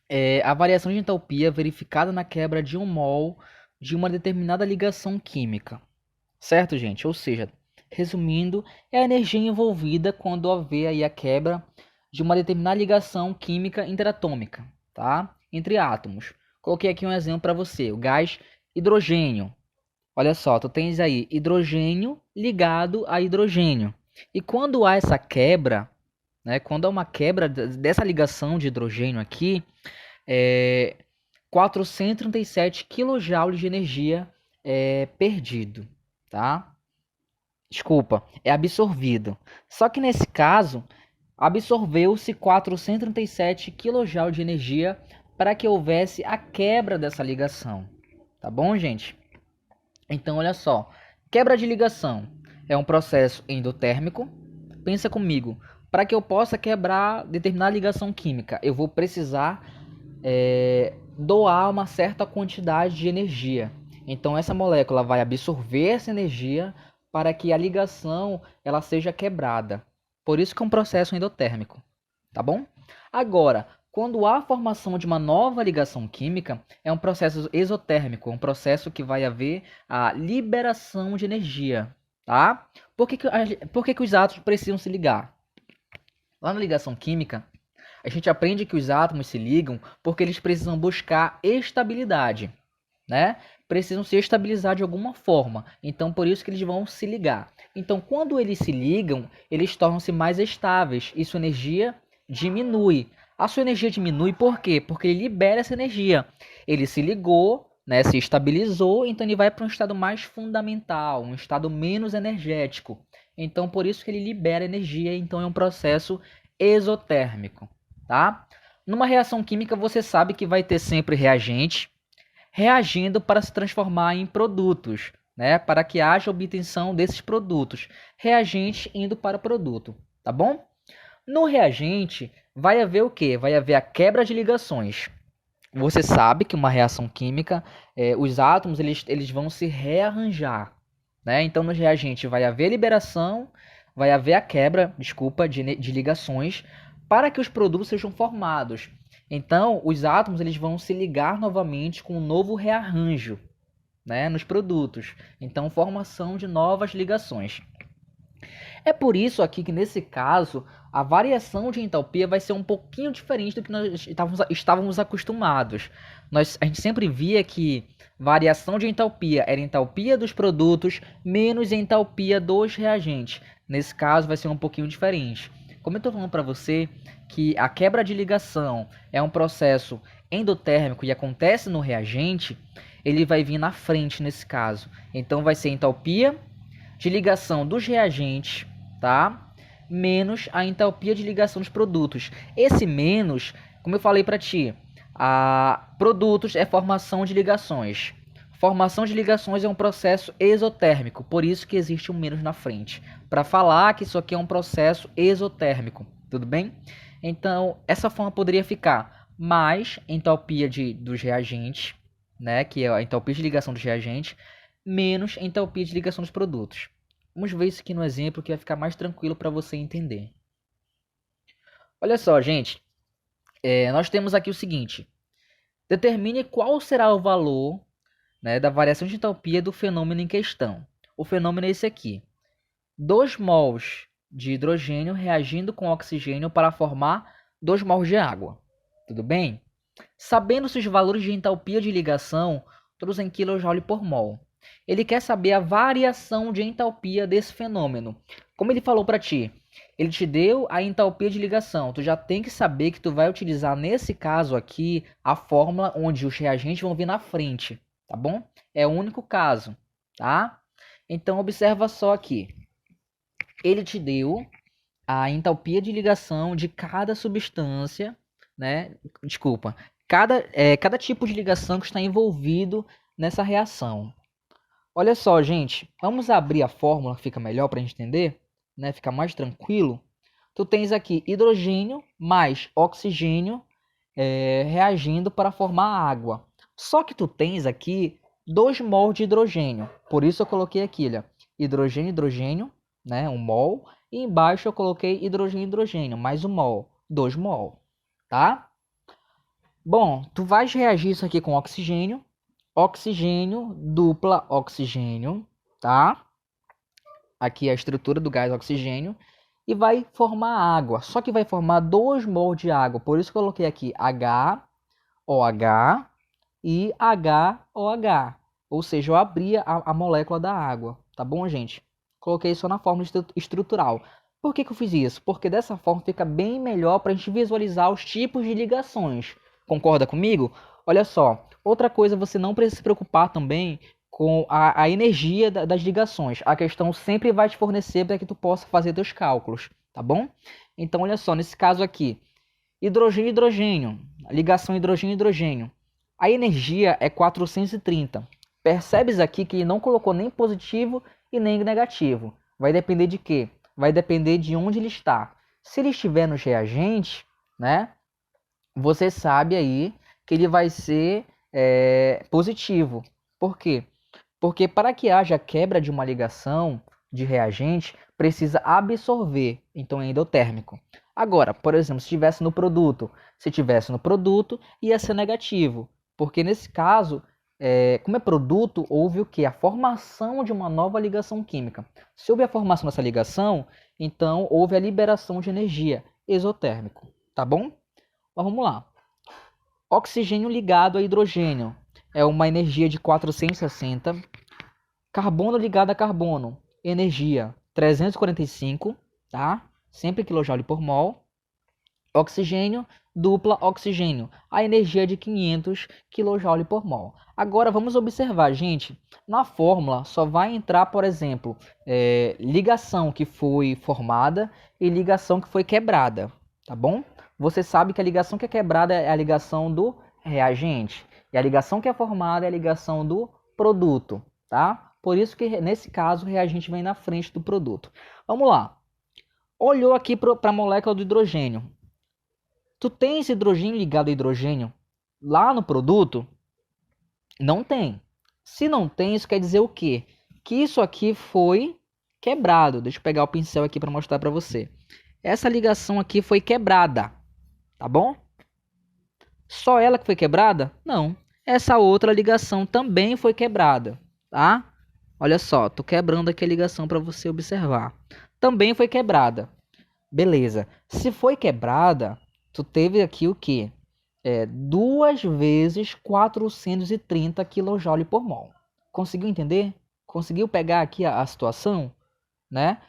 S1: é a variação de entalpia verificada na quebra de um mol de uma determinada ligação química. Certo, gente? Ou seja, resumindo, é a energia envolvida quando haver aí a quebra de uma determinada ligação química interatômica, tá? Entre átomos. Coloquei aqui um exemplo para você, o gás hidrogênio. Olha só, tu tens aí hidrogênio ligado a hidrogênio. E quando há essa quebra, né, quando há uma quebra dessa ligação de hidrogênio aqui, 437 kJ de energia é perdido, tá? Desculpa, é absorvido. Só que nesse caso, absorveu-se 437 kJ de energia para que houvesse a quebra dessa ligação. Tá bom, gente? Então, olha só. Quebra de ligação é um processo endotérmico. Pensa comigo. Para que eu possa quebrar determinada ligação química, eu vou precisar doar uma certa quantidade de energia. Então, essa molécula vai absorver essa energia para que a ligação ela seja quebrada. Por isso que é um processo endotérmico, tá bom? Agora, quando há a formação de uma nova ligação química, é um processo exotérmico, um processo que vai haver a liberação de energia, tá? Por que os átomos precisam se ligar? Lá na ligação química, a gente aprende que os átomos se ligam porque eles precisam buscar estabilidade, né? Precisam se estabilizar de alguma forma. Então, por isso que eles vão se ligar. Então, quando eles se ligam, eles tornam-se mais estáveis e sua energia diminui. A sua energia diminui por quê? Porque ele libera essa energia. Ele se ligou, né, se estabilizou, então ele vai para um estado mais fundamental, um estado menos energético. Então, por isso que ele libera energia, então é um processo exotérmico, tá? Numa reação química, você sabe que vai ter sempre reagente reagindo para se transformar em produtos, né? Para que haja obtenção desses produtos. Reagente indo para produto, tá bom? No reagente, vai haver o quê? Vai haver a quebra de ligações. Você sabe que uma reação química, os átomos eles vão se rearranjar, né? Então, no reagente vai haver liberação, vai haver a quebra, de ligações para que os produtos sejam formados. Então, os átomos eles vão se ligar novamente com um novo rearranjo, né, nos produtos. Então, formação de novas ligações. É por isso aqui que, nesse caso, a variação de entalpia vai ser um pouquinho diferente do que nós estávamos acostumados. A gente sempre via que variação de entalpia era entalpia dos produtos menos entalpia dos reagentes. Nesse caso, vai ser um pouquinho diferente. Como eu estou falando para você que a quebra de ligação é um processo endotérmico e acontece no reagente, ele vai vir na frente nesse caso. Então, vai ser entalpia de ligação dos reagentes, tá? Menos a entalpia de ligação dos produtos. Esse menos, como eu falei para ti, produtos é formação de ligações. Formação de ligações é um processo exotérmico, por isso que existe um menos na frente. Para falar que isso aqui é um processo exotérmico, tudo bem? Então, essa forma poderia ficar mais entalpia dos reagentes, né, que é a entalpia de ligação dos reagentes, menos entalpia de ligação dos produtos. Vamos ver isso aqui no exemplo que vai ficar mais tranquilo para você entender. Olha só, gente. Nós temos aqui o seguinte. Determine qual será o valor, né, da variação de entalpia do fenômeno em questão. O fenômeno é esse aqui. 2 mols de hidrogênio reagindo com oxigênio para formar 2 mols de água. Tudo bem? Sabendo-se os valores de entalpia de ligação, todos em kJ por mol. Ele quer saber a variação de entalpia desse fenômeno. Como ele falou para ti, ele te deu a entalpia de ligação. Tu já tem que saber que tu vai utilizar nesse caso aqui a fórmula onde os reagentes vão vir na frente, tá bom? É o único caso, tá? Então observa só aqui. Ele te deu a entalpia de ligação de cada substância, né? Desculpa, cada tipo de ligação que está envolvido nessa reação. Olha só, gente, vamos abrir a fórmula, fica melhor para a gente entender, né? Fica mais tranquilo. Tu tens aqui hidrogênio mais oxigênio reagindo para formar água. Só que tu tens aqui 2 mols de hidrogênio, por isso eu coloquei aqui, olha, hidrogênio, hidrogênio, né? 1 mol. E embaixo eu coloquei hidrogênio, hidrogênio, mais 1 mol, 2 mol, tá? Bom, tu vais reagir isso aqui com oxigênio, oxigênio, dupla oxigênio, tá? Aqui é a estrutura do gás oxigênio. E vai formar água, só que vai formar 2 mol de água, por isso que eu coloquei aqui HOH e HOH. Ou seja, eu abri a molécula da água, tá bom, gente? Coloquei só na fórmula estrutural. Por que eu fiz isso? Porque dessa forma fica bem melhor para a gente visualizar os tipos de ligações. Concorda comigo? Olha só, outra coisa, você não precisa se preocupar também com a energia das ligações. A questão sempre vai te fornecer para que tu possa fazer teus cálculos, tá bom? Então, olha só, nesse caso aqui, hidrogênio, hidrogênio, ligação hidrogênio, hidrogênio. A energia é 430. Percebes aqui que ele não colocou nem positivo e nem negativo. Vai depender de quê? Vai depender de onde ele está. Se ele estiver nos reagentes, né? Você sabe aí que ele vai ser positivo. Por quê? Porque para que haja quebra de uma ligação de reagente, precisa absorver, então é endotérmico. Agora, por exemplo, se tivesse no produto, ia ser negativo, porque nesse caso, como é produto, houve o quê? A formação de uma nova ligação química. Se houve a formação dessa ligação, então houve a liberação de energia, exotérmico, tá bom? Mas vamos lá. Oxigênio ligado a hidrogênio é uma energia de 460. Carbono ligado a carbono, energia 345, tá? Sempre kJ por mol. Oxigênio, dupla oxigênio, a energia é de 500 kJ por mol. Agora vamos observar, gente, na fórmula só vai entrar, por exemplo, ligação que foi formada e ligação que foi quebrada, tá bom? Você sabe que a ligação que é quebrada é a ligação do reagente e a ligação que é formada é a ligação do produto, tá? Por isso que nesse caso o reagente vem na frente do produto. Vamos lá. Olhou aqui para a molécula do hidrogênio. Tu tens hidrogênio ligado a hidrogênio lá no produto? Não tem. Se não tem, isso quer dizer o quê? Que isso aqui foi quebrado. Deixa eu pegar o pincel aqui para mostrar para você. Essa ligação aqui foi quebrada, tá bom? Só ela que foi quebrada? Não. Essa outra ligação também foi quebrada, tá? Olha só, tô quebrando aqui a ligação para você observar. Também foi quebrada. Beleza. Se foi quebrada, tu teve aqui o quê? 2 vezes 430 kJ por mol. Conseguiu entender? Conseguiu pegar aqui a situação? Né?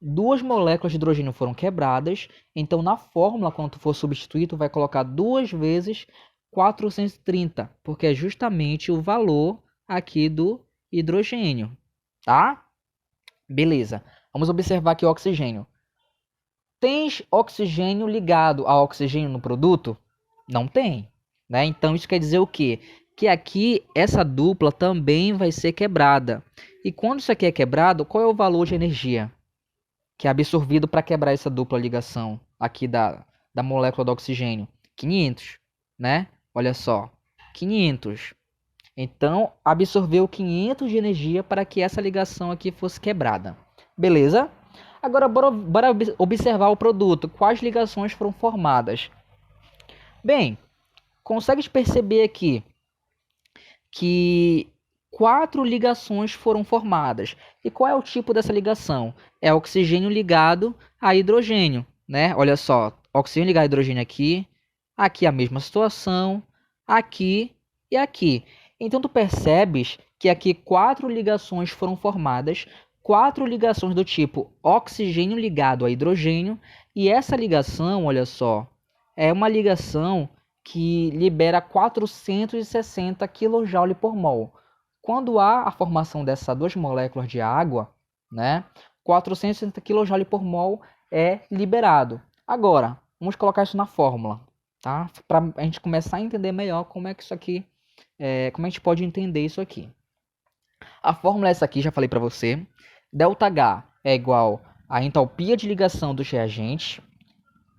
S1: 2 moléculas de hidrogênio foram quebradas. Então, na fórmula, quando tu for substituir, tu vai colocar 2 vezes 430. Porque é justamente o valor aqui do hidrogênio. Tá? Beleza. Vamos observar aqui o oxigênio. Tens oxigênio ligado a oxigênio no produto? Não tem, né? Então isso quer dizer o quê? Que aqui essa dupla também vai ser quebrada. E quando isso aqui é quebrado, qual é o valor de energia que é absorvido para quebrar essa dupla ligação aqui da molécula do oxigênio? 500, né? Olha só, 500. Então absorveu 500 de energia para que essa ligação aqui fosse quebrada. Beleza? Agora, bora observar o produto. Quais ligações foram formadas? Bem, consegues perceber aqui que 4 ligações foram formadas. E qual é o tipo dessa ligação? É oxigênio ligado a hidrogênio, né? Olha só, oxigênio ligado a hidrogênio aqui, aqui a mesma situação, aqui e aqui. Então tu percebes que aqui 4 ligações foram formadas, 4 ligações do tipo oxigênio ligado a hidrogênio, e essa ligação, olha só, é uma ligação que libera 460 kJ por mol. Quando há a formação dessas duas moléculas de água, né, 460 kJ por mol é liberado. Agora, vamos colocar isso na fórmula, tá? Para a gente começar a entender melhor como é que isso aqui, como a gente pode entender isso aqui. A fórmula é essa aqui, já falei para você. ΔH é igual à entalpia de ligação dos reagentes.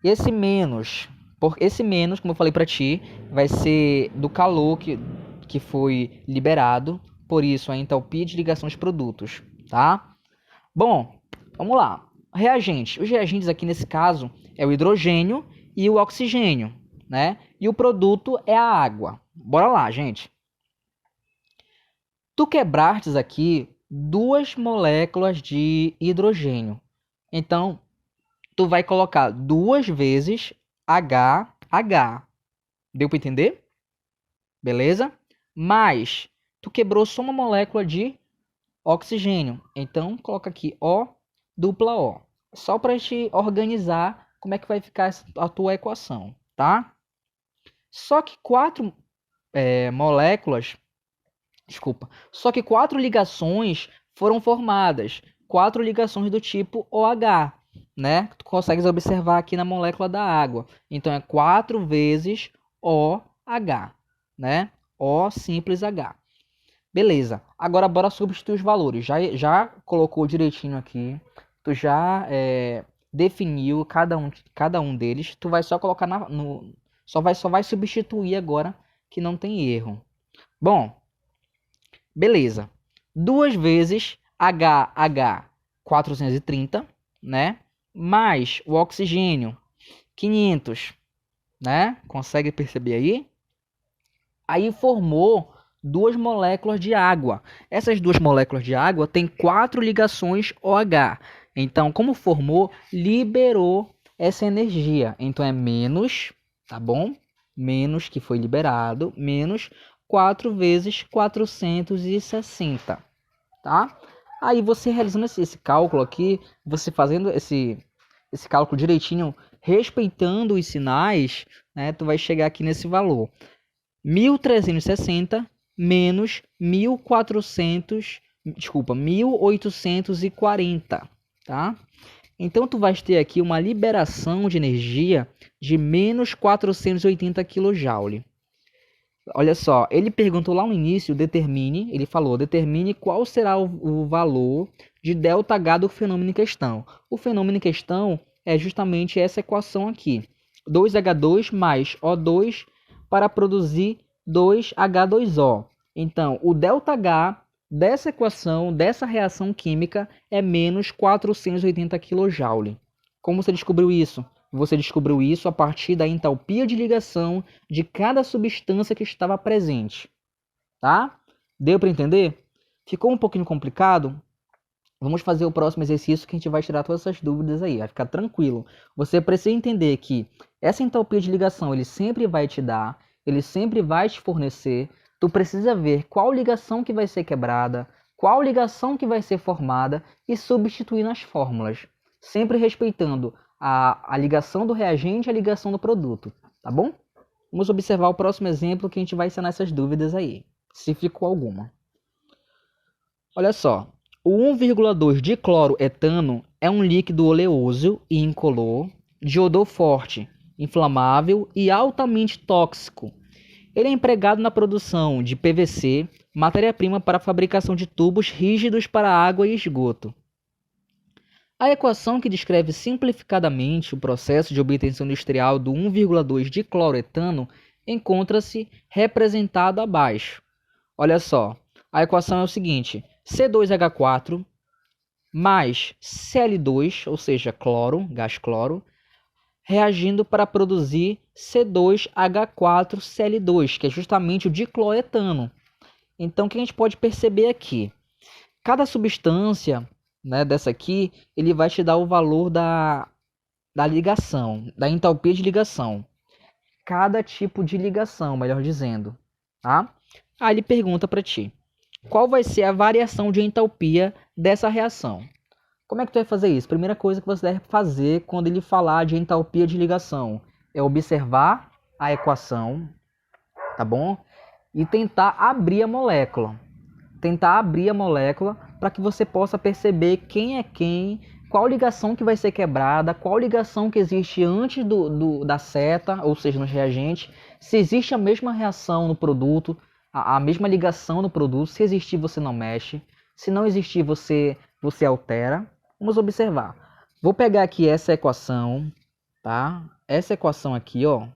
S1: Esse menos, como eu falei para ti, vai ser do calor que foi liberado, por isso a entalpia de ligação dos produtos, tá? Bom, vamos lá. Reagentes. Os reagentes aqui nesse caso é o hidrogênio e o oxigênio, né? E o produto é a água. Bora lá, gente. Tu quebrastes aqui 2 moléculas de hidrogênio. Então, tu vai colocar 2 vezes HH. Deu para entender? Beleza? Mas tu quebrou só uma molécula de oxigênio. Então, coloca aqui O dupla O. Só para a gente organizar como é que vai ficar a tua equação, tá? Só que 4 moléculas... Desculpa. Só que 4 ligações foram formadas. 4 ligações do tipo OH, né? Tu consegues observar aqui na molécula da água. Então é 4 vezes OH, né? O simples H. Beleza. Agora bora substituir os valores. Já colocou direitinho aqui. Tu já definiu cada um deles. Tu vai só colocar só vai substituir agora que não tem erro. Bom, beleza. 2 vezes HH 430, né? Mais o oxigênio 500, né? Consegue perceber aí? Aí formou 2 moléculas de água. Essas 2 moléculas de água têm 4 ligações OH. Então, como formou, liberou essa energia. Então é menos, tá bom? Menos que foi liberado, menos 4 vezes 460, tá? Aí você realizando esse cálculo aqui, você fazendo esse cálculo direitinho, respeitando os sinais, né, tu vai chegar aqui nesse valor. 1.360 menos 1.840, tá? Então tu vai ter aqui uma liberação de energia de menos 480 kJ. Olha só, ele perguntou lá no início, determine qual será o valor de ΔH do fenômeno em questão. O fenômeno em questão é justamente essa equação aqui. 2H2 mais O2 para produzir 2H2O. Então, o ΔH dessa equação, dessa reação química, é menos 480 kJ. Como você descobriu isso? Você descobriu isso a partir da entalpia de ligação de cada substância que estava presente. Tá? Deu para entender? Ficou um pouquinho complicado? Vamos fazer o próximo exercício que a gente vai tirar todas essas dúvidas aí. Vai ficar tranquilo. Você precisa entender que essa entalpia de ligação ele sempre vai te dar, ele sempre vai te fornecer. Tu precisa ver qual ligação que vai ser quebrada, qual ligação que vai ser formada e substituir nas fórmulas. Sempre respeitando a ligação do reagente e a ligação do produto, tá bom? Vamos observar o próximo exemplo que a gente vai sanar essas dúvidas aí, se ficou alguma. Olha só, o 1,2 dicloroetano é um líquido oleoso e incolor, de odor forte, inflamável e altamente tóxico. Ele é empregado na produção de PVC, matéria-prima para a fabricação de tubos rígidos para água e esgoto. A equação que descreve simplificadamente o processo de obtenção industrial do 1,2 dicloroetano encontra-se representado abaixo. Olha só, a equação é o seguinte: C2H4 mais Cl2, ou seja, cloro, gás cloro, reagindo para produzir C2H4Cl2, que é justamente o dicloetano. Então, o que a gente pode perceber aqui? Cada substância, né, dessa aqui, ele vai te dar o valor da ligação, da entalpia de ligação. Cada tipo de ligação, melhor dizendo. Tá? Aí ele pergunta para ti, qual vai ser a variação de entalpia dessa reação? Como é que tu vai fazer isso? Primeira coisa que você deve fazer quando ele falar de entalpia de ligação é observar a equação, tá bom? E tentar abrir a molécula. Tentar abrir a molécula para que você possa perceber quem é quem, qual ligação que vai ser quebrada, qual ligação que existe antes da seta, ou seja, nos reagentes, se existe a mesma reação no produto, a mesma ligação no produto, se existir você não mexe, se não existir você altera. Vamos observar. Vou pegar aqui essa equação, tá? Essa equação aqui, ó.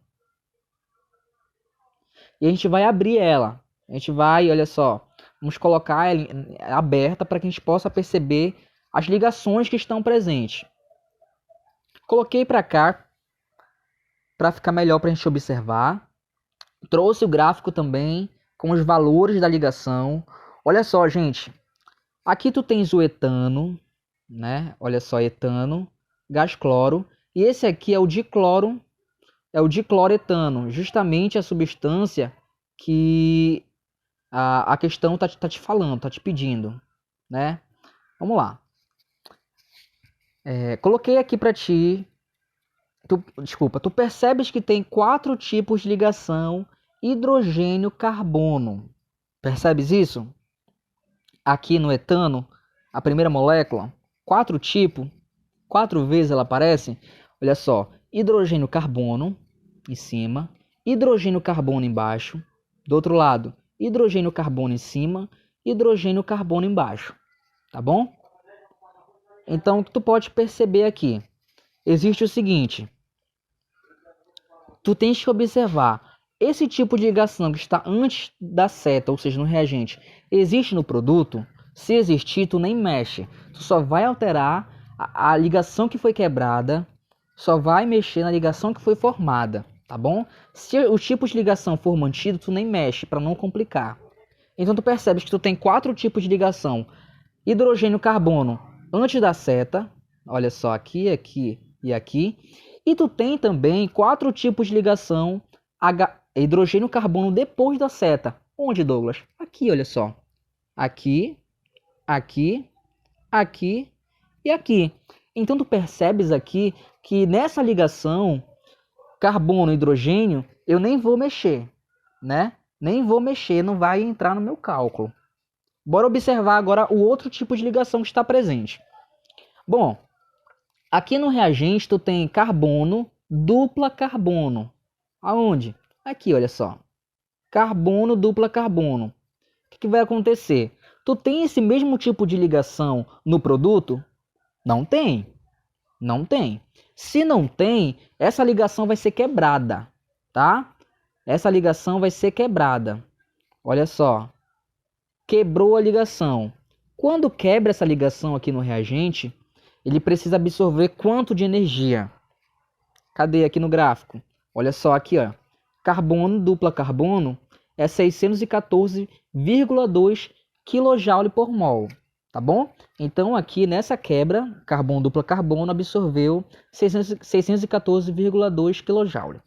S1: E a gente vai abrir ela. A gente vai, olha só, vamos colocar ela aberta para que a gente possa perceber as ligações que estão presentes. Coloquei para cá para ficar melhor para a gente observar. Trouxe o gráfico também com os valores da ligação. Olha só, gente. Aqui tu tens o etano, né? Olha só, etano, gás cloro. E esse aqui é o dicloro, é o dicloretano, justamente a substância que a questão tá te falando, tá te pedindo, né? Vamos lá. Coloquei aqui para ti. Tu percebes que tem 4 tipos de ligação hidrogênio-carbono. Percebes isso? Aqui no etano, a primeira molécula, 4 tipos, 4 vezes ela aparece. Olha só, hidrogênio-carbono em cima, hidrogênio-carbono embaixo, do outro lado, hidrogênio-carbono em cima, hidrogênio-carbono embaixo, tá bom? Então, o que tu pode perceber aqui, existe o seguinte, tu tens que observar, esse tipo de ligação que está antes da seta, ou seja, no reagente, existe no produto? Se existir, tu nem mexe, tu só vai alterar a ligação que foi quebrada, só vai mexer na ligação que foi formada, tá bom? Se os tipos de ligação for mantido, tu nem mexe para não complicar. Então tu percebes que tu tem 4 tipos de ligação. Hidrogênio-carbono antes da seta, olha só, aqui, aqui e aqui. E tu tem também 4 tipos de ligação hidrogênio-carbono depois da seta. Onde, Douglas? Aqui, olha só. Aqui, aqui, aqui e aqui. Então tu percebes aqui que nessa ligação carbono-hidrogênio eu nem vou mexer, né? Nem vou mexer, não vai entrar no meu cálculo. Bora observar agora o outro tipo de ligação que está presente. Bom, aqui no reagente tu tem carbono, dupla carbono. Aonde? Aqui, olha só. Carbono, dupla carbono. O que vai acontecer? Tu tem esse mesmo tipo de ligação no produto? Não tem. Não tem. Se não tem, essa ligação vai ser quebrada, tá? Essa ligação vai ser quebrada. Olha só. Quebrou a ligação. Quando quebra essa ligação aqui no reagente, ele precisa absorver quanto de energia? Cadê aqui no gráfico? Olha só aqui, ó. Carbono, dupla carbono, é 614,2 kJ por mol. Tá bom? Então aqui nessa quebra, carbono, dupla carbono absorveu 614,2 kJ.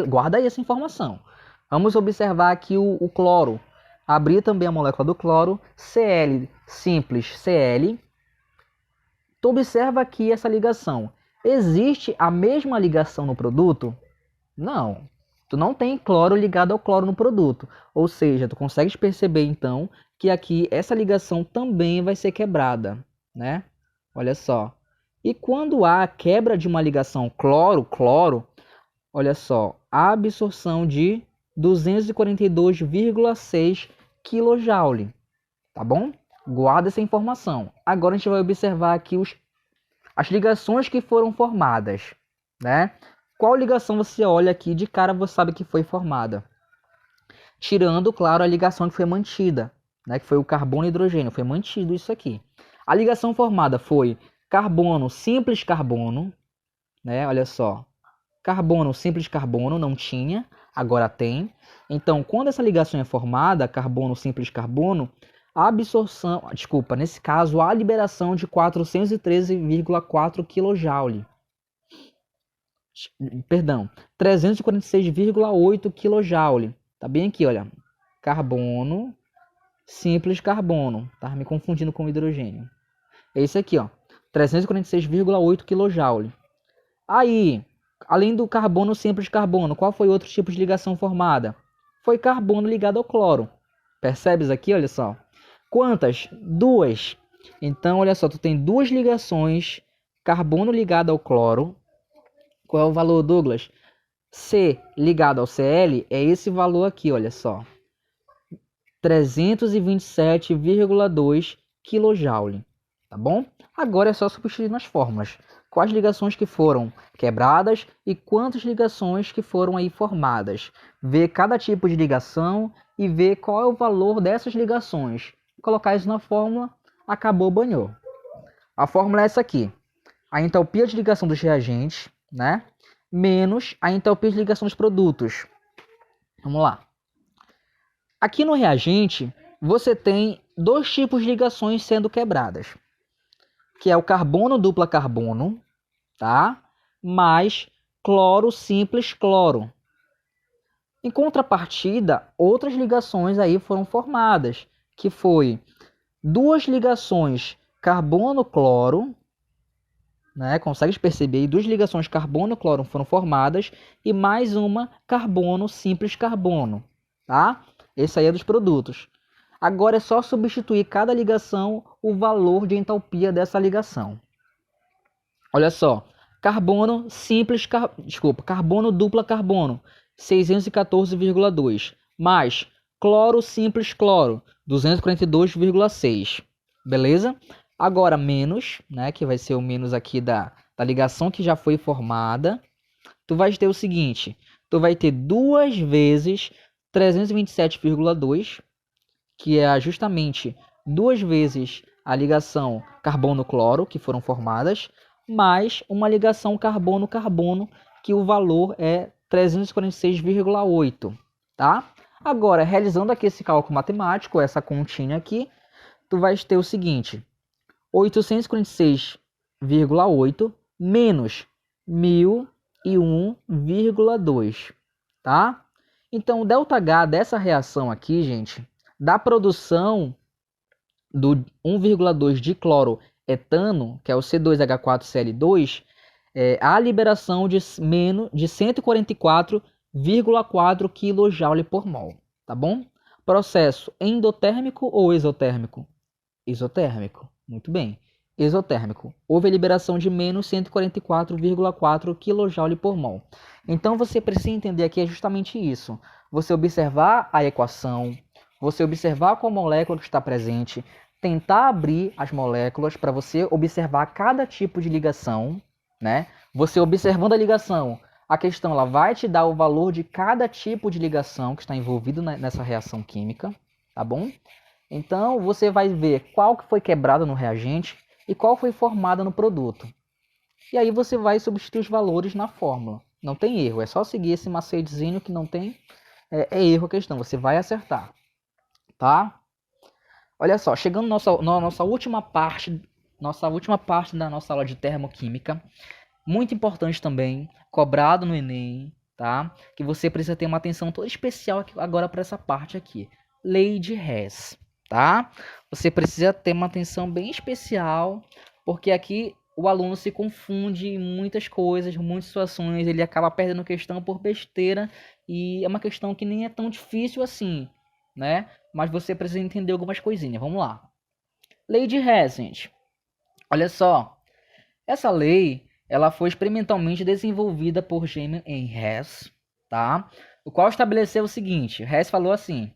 S1: Guarda aí essa informação. Vamos observar aqui o cloro. Abrir também a molécula do cloro, Cl simples Cl. Tu observa aqui essa ligação. Existe a mesma ligação no produto? Não. Tu não tem cloro ligado ao cloro no produto. Ou seja, tu consegues perceber então que aqui essa ligação também vai ser quebrada, né? Olha só. E quando há a quebra de uma ligação cloro-cloro, olha só, a absorção de 242,6 kJ, tá bom? Guarda essa informação. Agora a gente vai observar aqui as ligações que foram formadas, né? Qual ligação você olha aqui de cara você sabe que foi formada? Tirando, claro, a ligação que foi mantida, né? Que foi o carbono e hidrogênio, foi mantido isso aqui. A ligação formada foi carbono simples carbono, né? Olha só. Carbono simples carbono não tinha, agora tem. Então, quando essa ligação é formada, carbono simples carbono, a absorção, desculpa, nesse caso, a liberação de 413,4 kJ. Perdão, 346,8 kJ. Tá bem aqui, olha. Carbono simples carbono. Tá me confundindo com hidrogênio. É esse aqui, ó. 346,8 kJ. Aí, além do carbono simples carbono, qual foi outro tipo de ligação formada? Foi carbono ligado ao cloro. Percebes aqui, olha só. Quantas? Duas. Então, olha só, tu tem duas ligações, carbono ligado ao cloro. Qual é o valor, Douglas? C ligado ao Cl é esse valor aqui, olha só. 327,2 kJ. Tá bom? Agora é só substituir nas fórmulas. Quais ligações que foram quebradas e quantas ligações que foram aí formadas. Ver cada tipo de ligação e ver qual é o valor dessas ligações. Colocar isso na fórmula, acabou, banhou. A fórmula é essa aqui. A entalpia de ligação dos reagentes, né? Menos a entalpia de ligação dos produtos. Vamos lá. Aqui no reagente, você tem dois tipos de ligações sendo quebradas. Que é o carbono dupla carbono, tá? Mais cloro simples cloro. Em contrapartida, outras ligações aí foram formadas, que foi duas ligações carbono-cloro, né? Consegue perceber aí, duas ligações carbono-cloro foram formadas e mais uma carbono simples carbono, tá? Esse aí é dos produtos. Agora é só substituir cada ligação o valor de entalpia dessa ligação. Olha só, carbono simples, carbono dupla carbono, 614,2, mais cloro simples cloro, 242,6. Beleza? Agora menos, né, que vai ser o menos aqui da ligação que já foi formada. Tu vai ter o seguinte, tu vai ter duas vezes 327,2, que é justamente duas vezes a ligação carbono-cloro, que foram formadas, mais uma ligação carbono-carbono, que o valor é 346,8, tá? Agora, realizando aqui esse cálculo matemático, essa continha aqui, tu vais ter o seguinte, 846,8 menos 1001,2, tá? Então, o ΔH dessa reação aqui, gente, da produção do 1,2 dicloroetano, que é o C2H4Cl2, a liberação de 144,4 kJ por mol, tá bom? Processo endotérmico ou exotérmico? Exotérmico, muito bem. Exotérmico. Houve a liberação de menos 144,4 kJ por mol. Então, você precisa entender aqui justamente isso. Você observar a equação, você observar qual molécula que está presente, tentar abrir as moléculas para você observar cada tipo de ligação, né? Você observando a ligação, a questão ela vai te dar o valor de cada tipo de ligação que está envolvido nessa reação química, tá bom? Então, você vai ver qual que foi quebrada no reagente e qual foi formada no produto. E aí você vai substituir os valores na fórmula. Não tem erro, é só seguir esse macetezinho que não tem erro a questão, você vai acertar. Tá? Olha só, chegando na nossa última parte da nossa aula de termoquímica, muito importante também, cobrado no Enem, tá? Que você precisa ter uma atenção toda especial aqui, agora para essa parte aqui. Lei de Hess, tá? Você precisa ter uma atenção bem especial, porque aqui o aluno se confunde em muitas coisas, muitas situações, ele acaba perdendo questão por besteira, e é uma questão que nem é tão difícil assim, né? Mas você precisa entender algumas coisinhas. Vamos lá. Lei de Hess, gente. Olha só. Essa lei, ela foi experimentalmente desenvolvida por James N. Hess, tá? O qual estabeleceu o seguinte. Hess falou assim.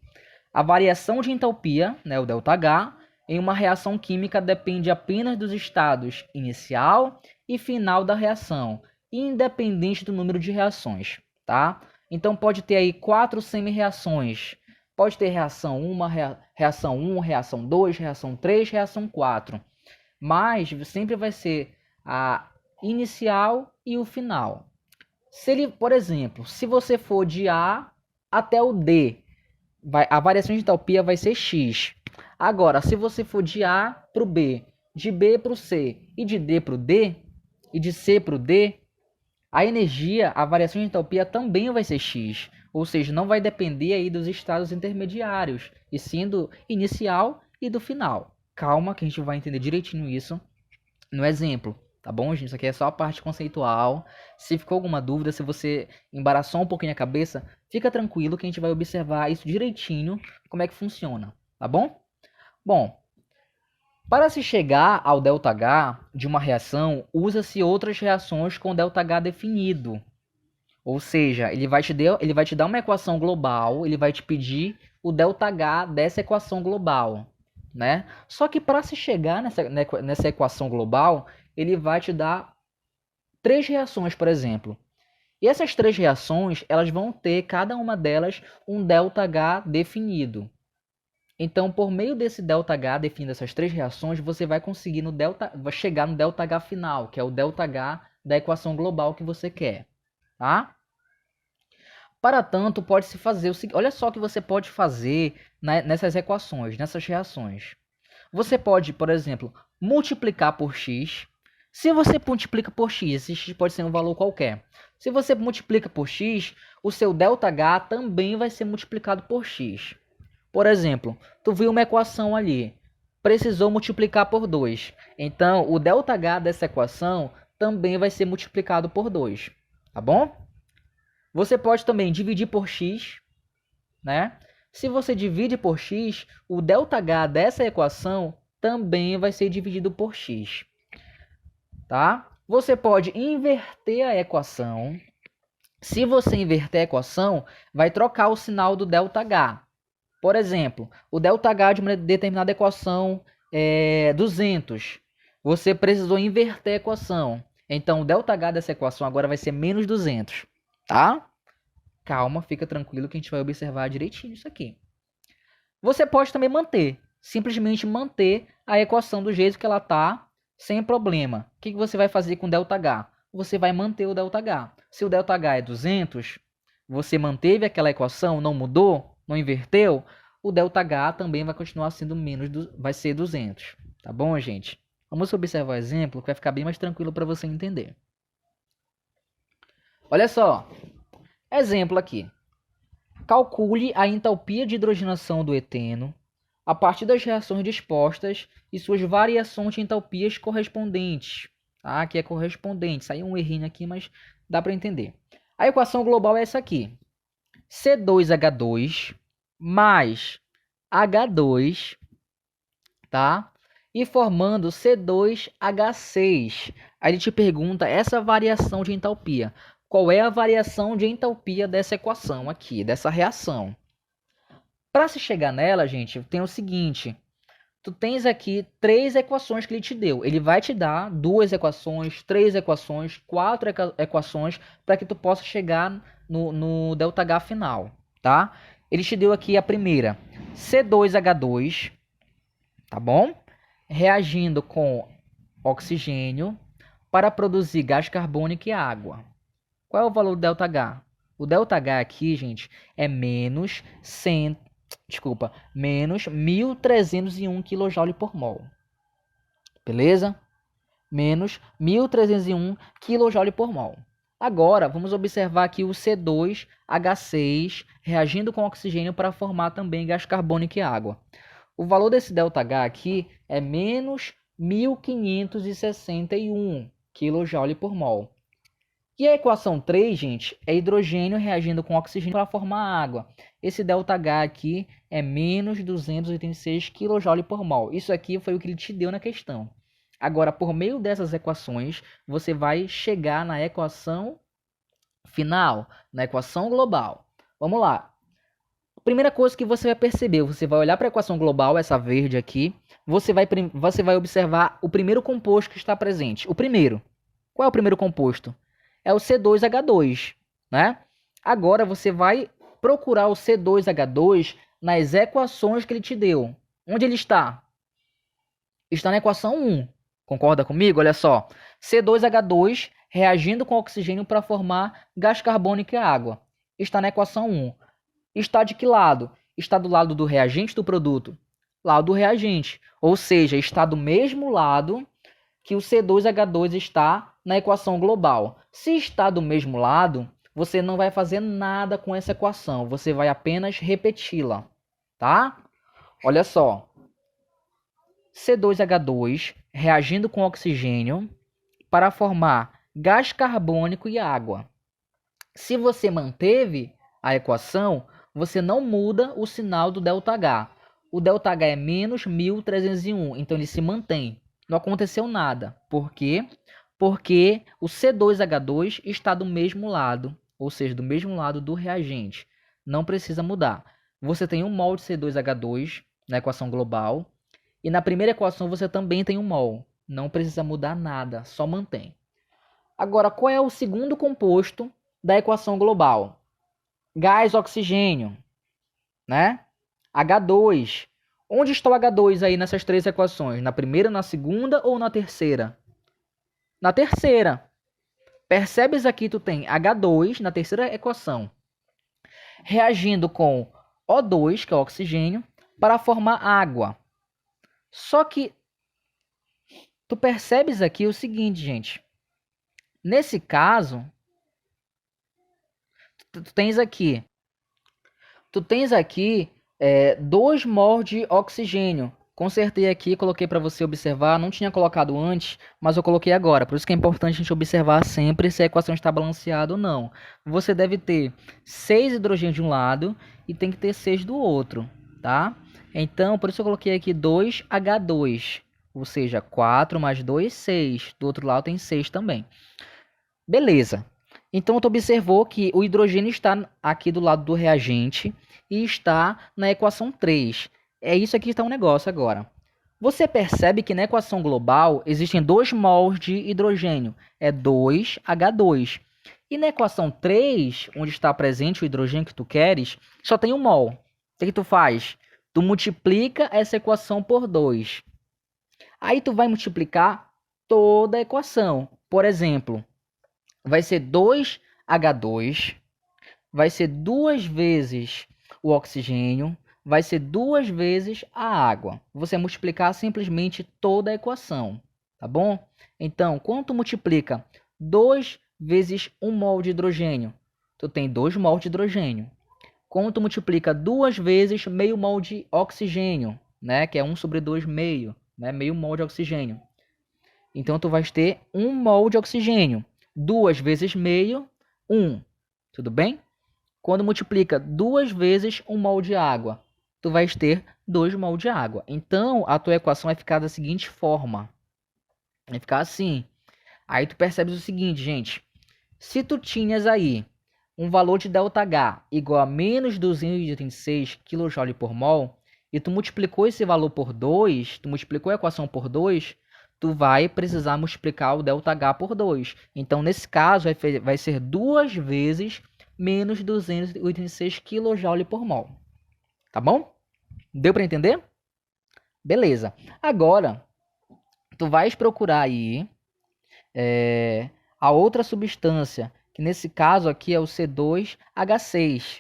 S1: A variação de entalpia, né, o ΔH, em uma reação química depende apenas dos estados inicial e final da reação, independente do número de reações, tá? Então pode ter aí 4 semi-reações. Pode ter reação 1, reação 2, reação 3, reação 4. mas sempre vai ser a inicial e o final. Se ele, por exemplo, se você for de A até o D, a variação de entalpia vai ser X. Agora, se você for de A para o B, de B para o C e de D para o D, e de C para o D, a energia, a variação de entalpia também vai ser X. Ou seja, não vai depender aí dos estados intermediários, e sim do inicial e do final. Calma que a gente vai entender direitinho isso no exemplo. Tá bom, gente? Isso aqui é só a parte conceitual. Se ficou alguma dúvida, se você embaraçou um pouquinho a cabeça, fica tranquilo que a gente vai observar isso direitinho, como é que funciona. Tá bom? Bom, para se chegar ao ΔH de uma reação, usa-se outras reações com ΔH definido. Ou seja, ele vai te dar uma equação global, ele vai te pedir o ΔH dessa equação global, né? Só que para se chegar nessa equação global, ele vai te dar 3 reações, por exemplo. E essas 3 reações, elas vão ter, cada uma delas, um ΔH definido. Então, por meio desse ΔH definindo essas 3 reações, você vai conseguir vai chegar no ΔH final, que é o ΔH da equação global que você quer, tá? Para tanto, pode-se fazer o seguinte, olha só o que você pode fazer nessas equações, nessas reações. Você pode, por exemplo, multiplicar por x. Se você multiplica por x, esse x pode ser um valor qualquer. Se você multiplica por x, o seu ΔH também vai ser multiplicado por x. Por exemplo, tu viu uma equação ali, precisou multiplicar por 2. Então, o ΔH dessa equação também vai ser multiplicado por 2. Tá bom? Você pode também dividir por x, né? Se você divide por x, o ΔH dessa equação também vai ser dividido por x. Tá? Você pode inverter a equação. Se você inverter a equação, vai trocar o sinal do ΔH. Por exemplo, o ΔH de uma determinada equação é 200. Você precisou inverter a equação. Então, o ΔH dessa equação agora vai ser menos 200. Tá? Calma, fica tranquilo que a gente vai observar direitinho isso aqui. Você pode também simplesmente manter a equação do jeito que ela está, sem problema. O que você vai fazer com o ΔH? Você vai manter o ΔH. Se o ΔH é 200, você manteve aquela equação, não mudou, não inverteu, o ΔH também vai continuar sendo vai ser 200. Tá bom, gente? Vamos observar o exemplo que vai ficar bem mais tranquilo para você entender. Olha só. Exemplo aqui. Calcule a entalpia de hidrogenação do eteno a partir das reações dispostas e suas variações de entalpias correspondentes. Tá? Aqui é correspondente. Saiu um errinho aqui, mas dá para entender. A equação global é essa aqui. C2H2 mais H2, tá? E formando C2H6. Aí ele te pergunta essa variação de entalpia. Qual é a variação de entalpia dessa equação aqui, dessa reação? Para se chegar nela, gente, tem o seguinte. Tu tens aqui 3 equações que ele te deu. Ele vai te dar 2 equações, 3 equações, 4 equações para que tu possa chegar no ΔH final, tá? Ele te deu aqui a primeira, C2H2, tá bom? Reagindo com oxigênio para produzir gás carbônico e água. Qual é o valor do ΔH? O ΔH aqui, gente, é menos 1.301 kJ por mol. Beleza? Menos 1.301 kJ por mol. Agora, vamos observar aqui o C2H6 reagindo com oxigênio para formar também gás carbônico e água. O valor desse ΔH aqui é menos 1.561 kJ por mol. E a equação 3, gente, é hidrogênio reagindo com oxigênio para formar água. Esse ΔH aqui é menos 286 kJ por mol. Isso aqui foi o que ele te deu na questão. Agora, por meio dessas equações, você vai chegar na equação final, na equação global. Vamos lá. Primeira coisa que você vai perceber, você vai olhar para a equação global, essa verde aqui, você vai observar o primeiro composto que está presente. O primeiro. Qual é o primeiro composto? É o C2H2, né? Agora você vai procurar o C2H2 nas equações que ele te deu. Onde ele está? Está na equação 1. Concorda comigo? Olha só. C2H2 reagindo com oxigênio para formar gás carbônico e água. Está na equação 1. Está de que lado? Está do lado do reagente do produto? Lado do reagente. Ou seja, está do mesmo lado que o C2H2 está na equação global. Se está do mesmo lado, você não vai fazer nada com essa equação. Você vai apenas repeti-la. Tá? Olha só. C2H2 reagindo com oxigênio para formar gás carbônico e água. Se você manteve a equação, você não muda o sinal do ΔH. O ΔH é menos 1301, então ele se mantém. Não aconteceu nada. Por quê? Porque o C2H2 está do mesmo lado, ou seja, do mesmo lado do reagente. Não precisa mudar. Você tem 1 mol de C2H2 na equação global, e na primeira equação você também tem 1 mol. Não precisa mudar nada, só mantém. Agora, qual é o segundo composto da equação global? Gás oxigênio, né? H2. Onde está o H2 aí nessas três equações? Na primeira, na segunda ou na terceira? Na terceira. Percebes aqui tu tem H2 na terceira equação reagindo com O2, que é o oxigênio, para formar água. Só que tu percebes aqui o seguinte, gente. Nesse caso, tu tens aqui 2 mol de oxigênio. Consertei aqui, coloquei para você observar. Não tinha colocado antes, mas eu coloquei agora. Por isso que é importante a gente observar sempre se a equação está balanceada ou não. Você deve ter 6 hidrogênios de um lado e tem que ter 6 do outro, tá? Então, por isso eu coloquei aqui 2H2. Ou seja, 4 mais 2, 6. Do outro lado tem 6 também. Beleza. Então, tu observou que o hidrogênio está aqui do lado do reagente e está na equação 3. É isso aqui que está um negócio agora. Você percebe que na equação global existem 2 mols de hidrogênio. É 2H2. E na equação 3, onde está presente o hidrogênio que tu queres, só tem 1 mol. O que tu faz? Tu multiplica essa equação por 2. Aí tu vai multiplicar toda a equação. Por exemplo, vai ser 2H2, vai ser 2 vezes o oxigênio, vai ser 2 vezes a água. Você multiplicar simplesmente toda a equação, tá bom? Então, quando tu multiplica 2 vezes 1 mol de hidrogênio, tu tem 2 mol de hidrogênio. Quando tu multiplica 2 vezes meio mol de oxigênio, né, que é 1 sobre 2 meio, né, meio mol de oxigênio. Então, tu vais ter 1 mol de oxigênio. 2 vezes meio, 1. Tudo bem? Quando multiplica 2 vezes 1 mol de água, tu vais ter 2 mol de água. Então, a tua equação vai ficar da seguinte forma. Vai ficar assim. Aí tu percebes o seguinte, gente. Se tu tinhas aí um valor de ΔH igual a menos 236 kJ por mol, e tu multiplicou esse valor por 2, tu multiplicou a equação por 2, tu vai precisar multiplicar o ΔH por 2. Então, nesse caso, vai ser 2 vezes menos 286 kJ por mol. Tá bom? Deu para entender? Beleza. Agora, tu vais procurar aí a outra substância, que nesse caso aqui é o C2H6.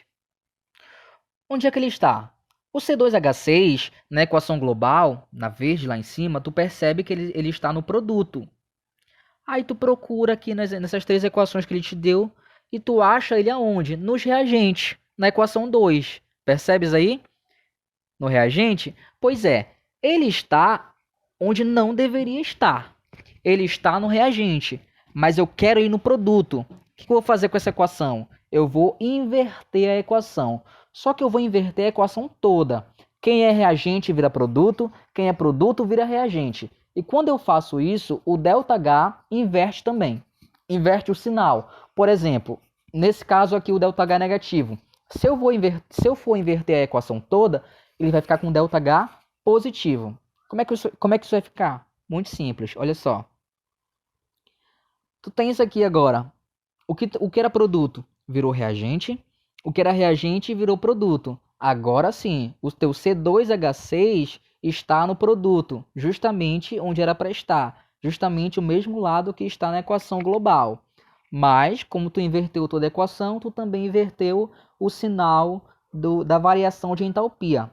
S1: Onde é que ele está? O C2H6, na equação global, na verde lá em cima, tu percebe que ele está no produto. Aí tu procura aqui nessas três equações que ele te deu e tu acha ele aonde? Nos reagentes, na equação 2. Percebes aí? No reagente? Pois é, ele está onde não deveria estar. Ele está no reagente, mas eu quero ir no produto. O que eu vou fazer com essa equação? Eu vou inverter a equação. Só que eu vou inverter a equação toda. Quem é reagente vira produto, quem é produto vira reagente. E quando eu faço isso, o ΔH inverte também. Inverte o sinal. Por exemplo, nesse caso aqui o ΔH é negativo. Se eu for inverter a equação toda, ele vai ficar com ΔH positivo. Como é que isso vai ficar? Muito simples, olha só. Tu tem isso aqui agora. O que era produto virou reagente. O que era reagente virou produto. Agora sim, o teu C2H6 está no produto, justamente onde era para estar, justamente o mesmo lado que está na equação global. Mas, como tu inverteu toda a equação, tu também inverteu o sinal da variação de entalpia.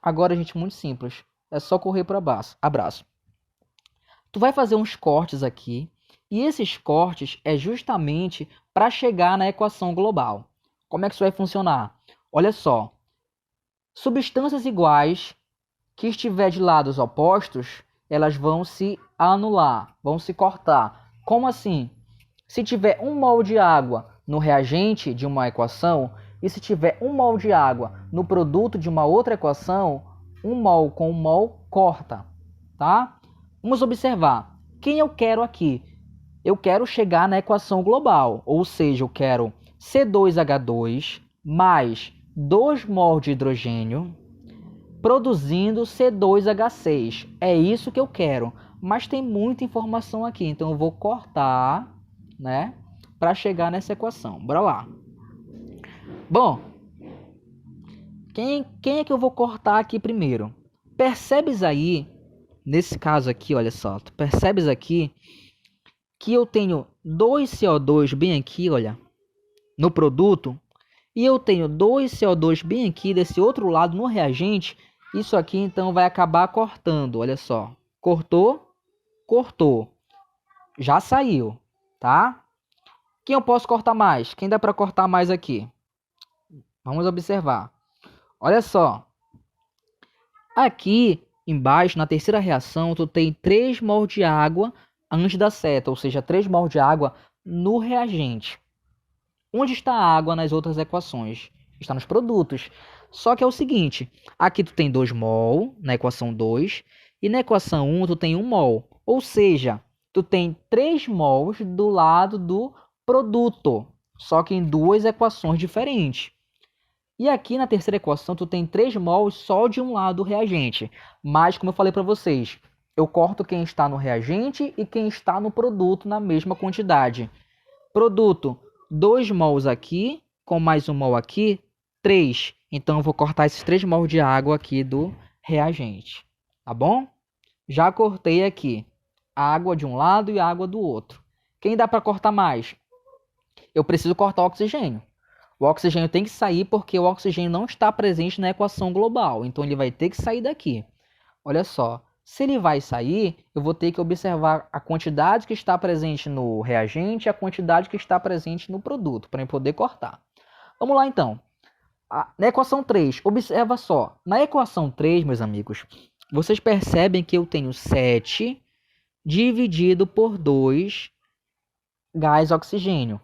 S1: Agora, gente, muito simples. É só correr para baixo. Abraço. Tu vai fazer uns cortes aqui, e esses cortes é justamente para chegar na equação global. Como é que isso vai funcionar? Olha só. Substâncias iguais que estiver de lados opostos, elas vão se anular, vão se cortar. Como assim? Se tiver 1 mol de água no reagente de uma equação e se tiver 1 mol de água no produto de uma outra equação, 1 mol com 1 mol corta, tá? Vamos observar. Quem eu quero aqui? Eu quero chegar na equação global, ou seja, eu quero C2H2 mais 2 mol de hidrogênio produzindo C2H6. É isso que eu quero, mas tem muita informação aqui, então eu vou cortar, né, para chegar nessa equação. Bora lá. Bom, quem é que eu vou cortar aqui primeiro? Percebes aí, nesse caso aqui, olha só, tu percebes aqui que eu tenho 2 CO2 bem aqui, olha, no produto, e eu tenho 2 CO2 bem aqui desse outro lado no reagente. Isso aqui então vai acabar cortando, olha só. Cortou, cortou. Já saiu, tá? Quem eu posso cortar mais? Quem dá para cortar mais aqui? Vamos observar. Olha só. Aqui embaixo, na terceira reação, tu tem 3 mol de água antes da seta, ou seja, 3 mol de água no reagente. Onde está a água nas outras equações? Está nos produtos. Só que é o seguinte, aqui tu tem 2 mol na equação 2 e na equação 1 tu tem 1 mol. Ou seja, tu tem 3 mols do lado do produto, só que em duas equações diferentes. E aqui na terceira equação tu tem 3 mols só de um lado do reagente. Mas como eu falei para vocês, eu corto quem está no reagente e quem está no produto na mesma quantidade. Produto, 2 mols aqui, com mais 1 mol aqui, 3. Então eu vou cortar esses 3 mols de água aqui do reagente. Tá bom? Já cortei aqui a água de um lado e a água do outro. Quem dá para cortar mais? Eu preciso cortar o oxigênio. O oxigênio tem que sair porque o oxigênio não está presente na equação global. Então ele vai ter que sair daqui. Olha só. Se ele vai sair, eu vou ter que observar a quantidade que está presente no reagente e a quantidade que está presente no produto, para eu poder cortar. Vamos lá, então. Na equação 3, observa só. Na equação 3, meus amigos, vocês percebem que eu tenho 7 dividido por 2 gás oxigênio.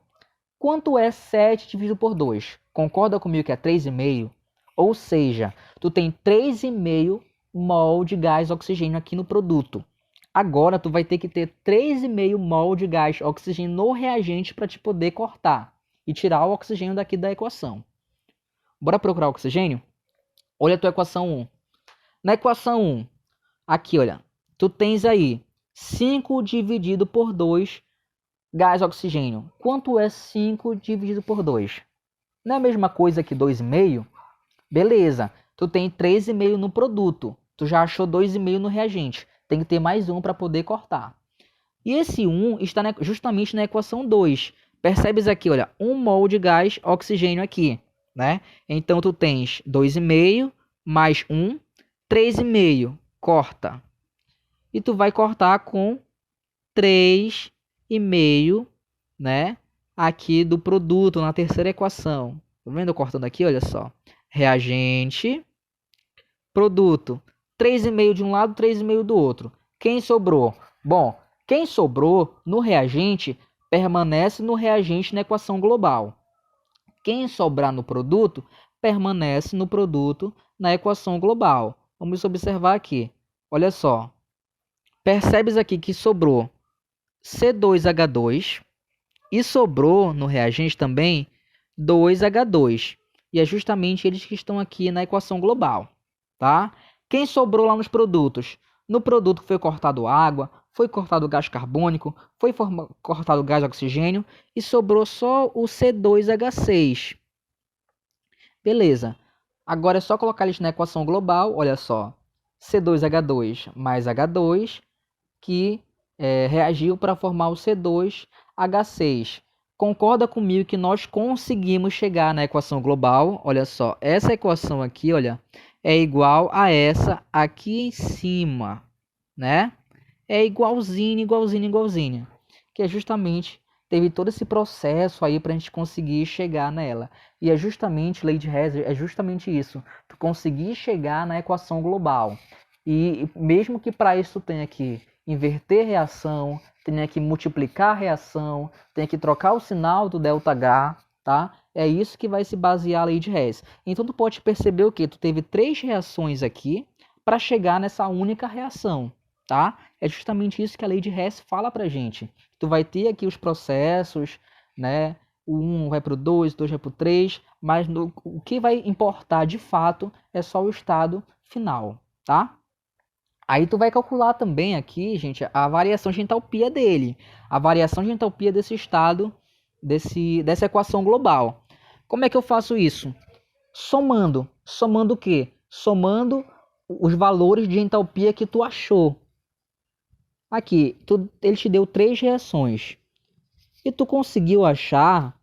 S1: Quanto é 7 dividido por 2? Concorda comigo que é 3,5? Ou seja, tu tem 3,5 mol de gás oxigênio aqui no produto. Agora tu vai ter que ter 3,5 mol de gás oxigênio no reagente para te poder cortar e tirar o oxigênio daqui da equação. Bora procurar o oxigênio? Olha a tua equação 1. Na equação 1, aqui olha, tu tens aí 5 dividido por 2 gás oxigênio. Quanto é 5 dividido por 2? Não é a mesma coisa que 2,5? Beleza, tu tem 3,5 no produto. Tu já achou 2,5 no reagente. Tem que ter mais um para poder cortar. E esse 1 está justamente na equação 2. Percebes aqui, olha, 1 mol de gás oxigênio aqui, né? Então tu tens 2,5 mais 1, 3,5. Corta. E tu vai cortar com 3,5, né? Aqui do produto na terceira equação. Tá vendo eu cortando aqui? Olha só. Reagente, produto. 3,5 de um lado, 3,5 do outro. Quem sobrou? Bom, quem sobrou no reagente permanece no reagente na equação global. Quem sobrar no produto permanece no produto na equação global. Vamos observar aqui. Olha só. Percebes aqui que sobrou C2H2 e sobrou no reagente também 2H2. E é justamente eles que estão aqui na equação global, tá? Quem sobrou lá nos produtos? No produto foi cortado água, foi cortado gás carbônico, foi cortado gás oxigênio e sobrou só o C2H6. Beleza. Agora é só colocar eles na equação global, olha só. C2H2 mais H2, que reagiu para formar o C2H6. Concorda comigo que nós conseguimos chegar na equação global? Olha só, essa equação aqui, olha, é igual a essa aqui em cima, né? É igualzinho, igualzinho, igualzinho. Que é justamente, teve todo esse processo aí para a gente conseguir chegar nela. E é justamente, lei de Hess, é justamente isso. Tu conseguir chegar na equação global. E mesmo que para isso tenha que inverter reação, tenha que multiplicar a reação, tenha que trocar o sinal do ΔH, tá? É isso que vai se basear a lei de Hess. Então tu pode perceber o que? Tu teve 3 reações aqui para chegar nessa única reação, tá? É justamente isso que a lei de Hess fala pra gente. Tu vai ter aqui os processos, né? O 1 vai para o 2, o 2 vai para o 3, mas o que vai importar de fato é só o estado final, tá? Aí tu vai calcular também aqui, gente, a variação de entalpia dele. A variação de entalpia desse estado, dessa equação global. Como é que eu faço isso? Somando. Somando o quê? Somando os valores de entalpia que tu achou. Aqui, ele te deu 3 reações. E tu conseguiu achar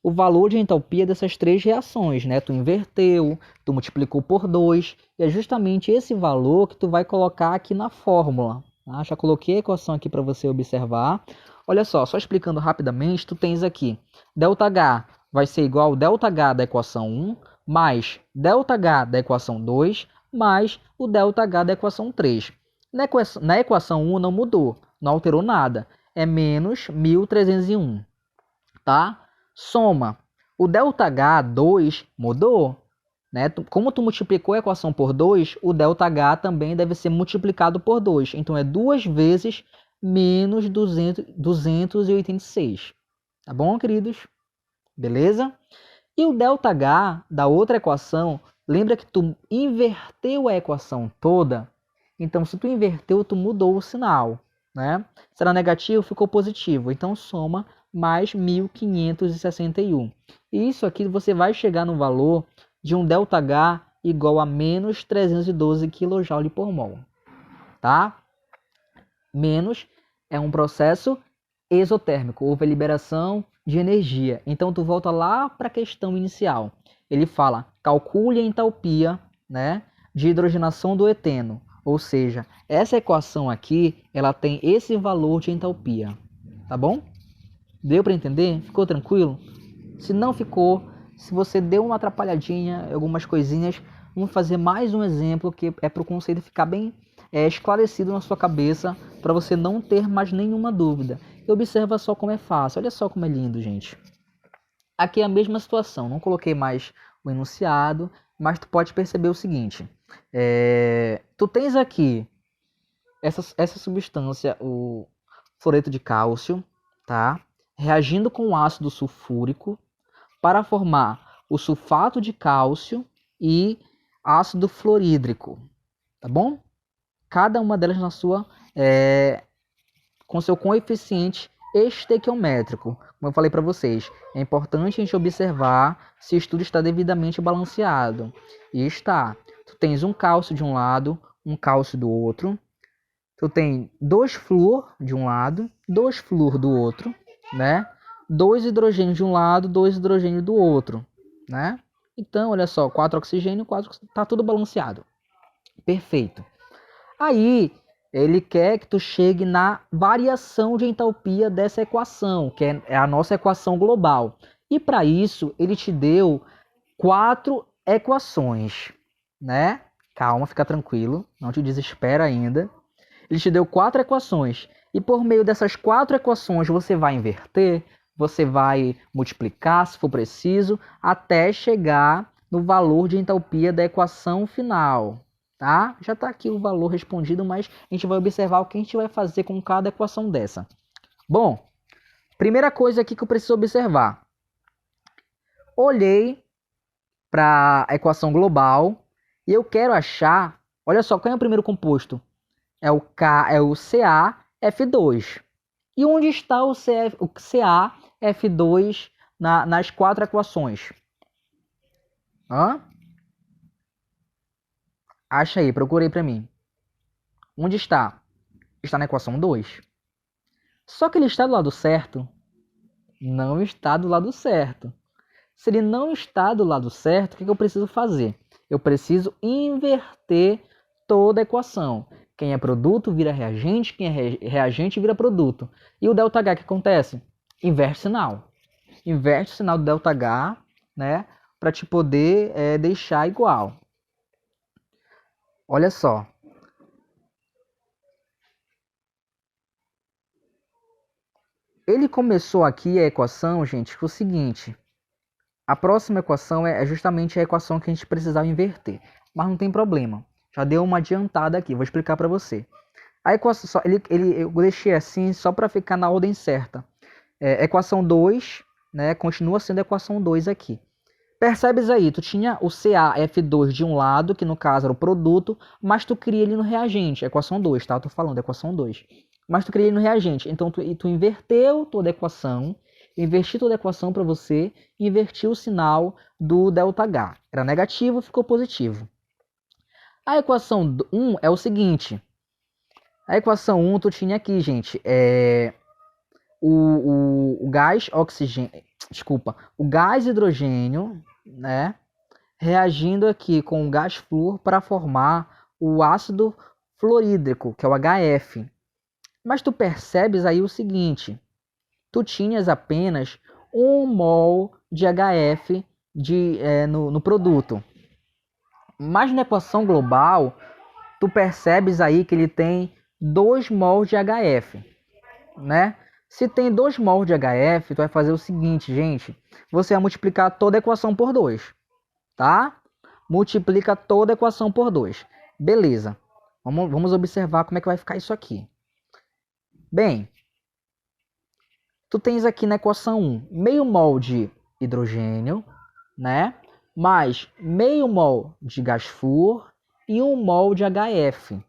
S1: o valor de entalpia dessas 3 reações, né? Tu inverteu, tu multiplicou por 2, e é justamente esse valor que tu vai colocar aqui na fórmula. Tá? Já coloquei a equação aqui para você observar. Olha só explicando rapidamente, tu tens aqui, ΔH vai ser igual ao ΔH da equação 1, mais ΔH da equação 2, mais o ΔH da equação 3. Na equação 1 não mudou, não alterou nada, é menos 1301, tá? Soma. O ΔH2 mudou, né? Como tu multiplicou a equação por 2, o ΔH também deve ser multiplicado por 2. Então é 2 vezes menos 286. Tá bom, queridos? Beleza? E o ΔH da outra equação, lembra que tu inverteu a equação toda? Então, se tu inverteu, tu mudou o sinal, né? Se era negativo, ficou positivo. Então, soma mais 1561. E isso aqui você vai chegar no valor de um ΔH igual a menos 312 kJ por mol. Tá? Menos é um processo exotérmico, houve a liberação de energia. Então, tu volta lá para a questão inicial. Ele fala, calcule a entalpia, né, de hidrogenação do eteno. Ou seja, essa equação aqui, ela tem esse valor de entalpia. Tá bom? Deu para entender? Ficou tranquilo? Se não ficou, se você deu uma atrapalhadinha, algumas coisinhas, vamos fazer mais um exemplo que é para o conceito ficar bem esclarecido na sua cabeça, para você não ter mais nenhuma dúvida. E observa só como é fácil, olha só como é lindo, gente. Aqui é a mesma situação, não coloquei mais o enunciado, mas tu pode perceber o seguinte. Tu tens aqui essa substância, o fluoreto de cálcio, tá? Reagindo com o ácido sulfúrico para formar o sulfato de cálcio e ácido fluorídrico, tá bom? Cada uma delas na sua com seu coeficiente estequiométrico. Como eu falei para vocês, é importante a gente observar se o estudo está devidamente balanceado. E está. Tu tens um cálcio de um lado, um cálcio do outro. Tu tem 2 flúor de um lado, 2 flúor do outro, né? 2 hidrogênios de um lado, 2 hidrogênios do outro, né? Então, olha só, 4 oxigênio, 4, tá tudo balanceado. Perfeito. Aí, ele quer que tu chegue na variação de entalpia dessa equação, que é a nossa equação global. E para isso, ele te deu 4 equações, né? Calma, fica tranquilo, não te desespera ainda. Ele te deu 4 equações. E por meio dessas 4 equações, você vai inverter, você vai multiplicar, se for preciso, até chegar no valor de entalpia da equação final. Tá? Já está aqui o valor respondido, mas a gente vai observar o que a gente vai fazer com cada equação dessa. Bom, primeira coisa aqui que eu preciso observar. Olhei para a equação global e eu quero achar, olha só, qual é o primeiro composto? É o CaF2. E onde está o CaF2 nas 4 equações? Acha aí, procura aí para mim. Onde está? Está na equação 2. Só que ele está do lado certo? Não está do lado certo. Se ele não está do lado certo, o que eu preciso fazer? Eu preciso inverter toda a equação. Quem é produto vira reagente, quem é reagente vira produto. E o ΔH, o que acontece? Inverte o sinal. Inverte o sinal do ΔH, né? Para te poder deixar igual. Olha só. Ele começou aqui a equação, gente, com o seguinte. A próxima equação é justamente a equação que a gente precisava inverter. Mas não tem problema. Já deu uma adiantada aqui, vou explicar para você. A equação, eu deixei assim só para ficar na ordem certa. Equação 2, né, continua sendo a equação 2 aqui. Percebes aí, tu tinha o CaF2 de um lado, que no caso era o produto, mas tu queria ele no reagente, equação 2, tá? Eu tô falando da equação 2. Mas tu queria ele no reagente, então tu inverteu toda a equação, inverti toda a equação para você, invertiu o sinal do ΔH. Era negativo, ficou positivo. A equação 1 é o seguinte. A equação 1 tu tinha aqui, gente, o gás oxigênio, desculpa, o gás hidrogênio, né, reagindo aqui com o gás flúor para formar o ácido fluorídrico, que é o HF. Mas tu percebes aí o seguinte, tu tinhas apenas 1 mol de HF no produto. Mas na equação global, tu percebes aí que ele tem 2 mol de HF, né? Se tem 2 mol de HF, tu vai fazer o seguinte, gente. Você vai multiplicar toda a equação por 2, tá? Multiplica toda a equação por 2. Beleza. Vamos observar como é que vai ficar isso aqui. Bem, tu tens aqui na equação 1, meio mol de hidrogênio, né? Mais meio mol de gás flúor e 1 mol de HF.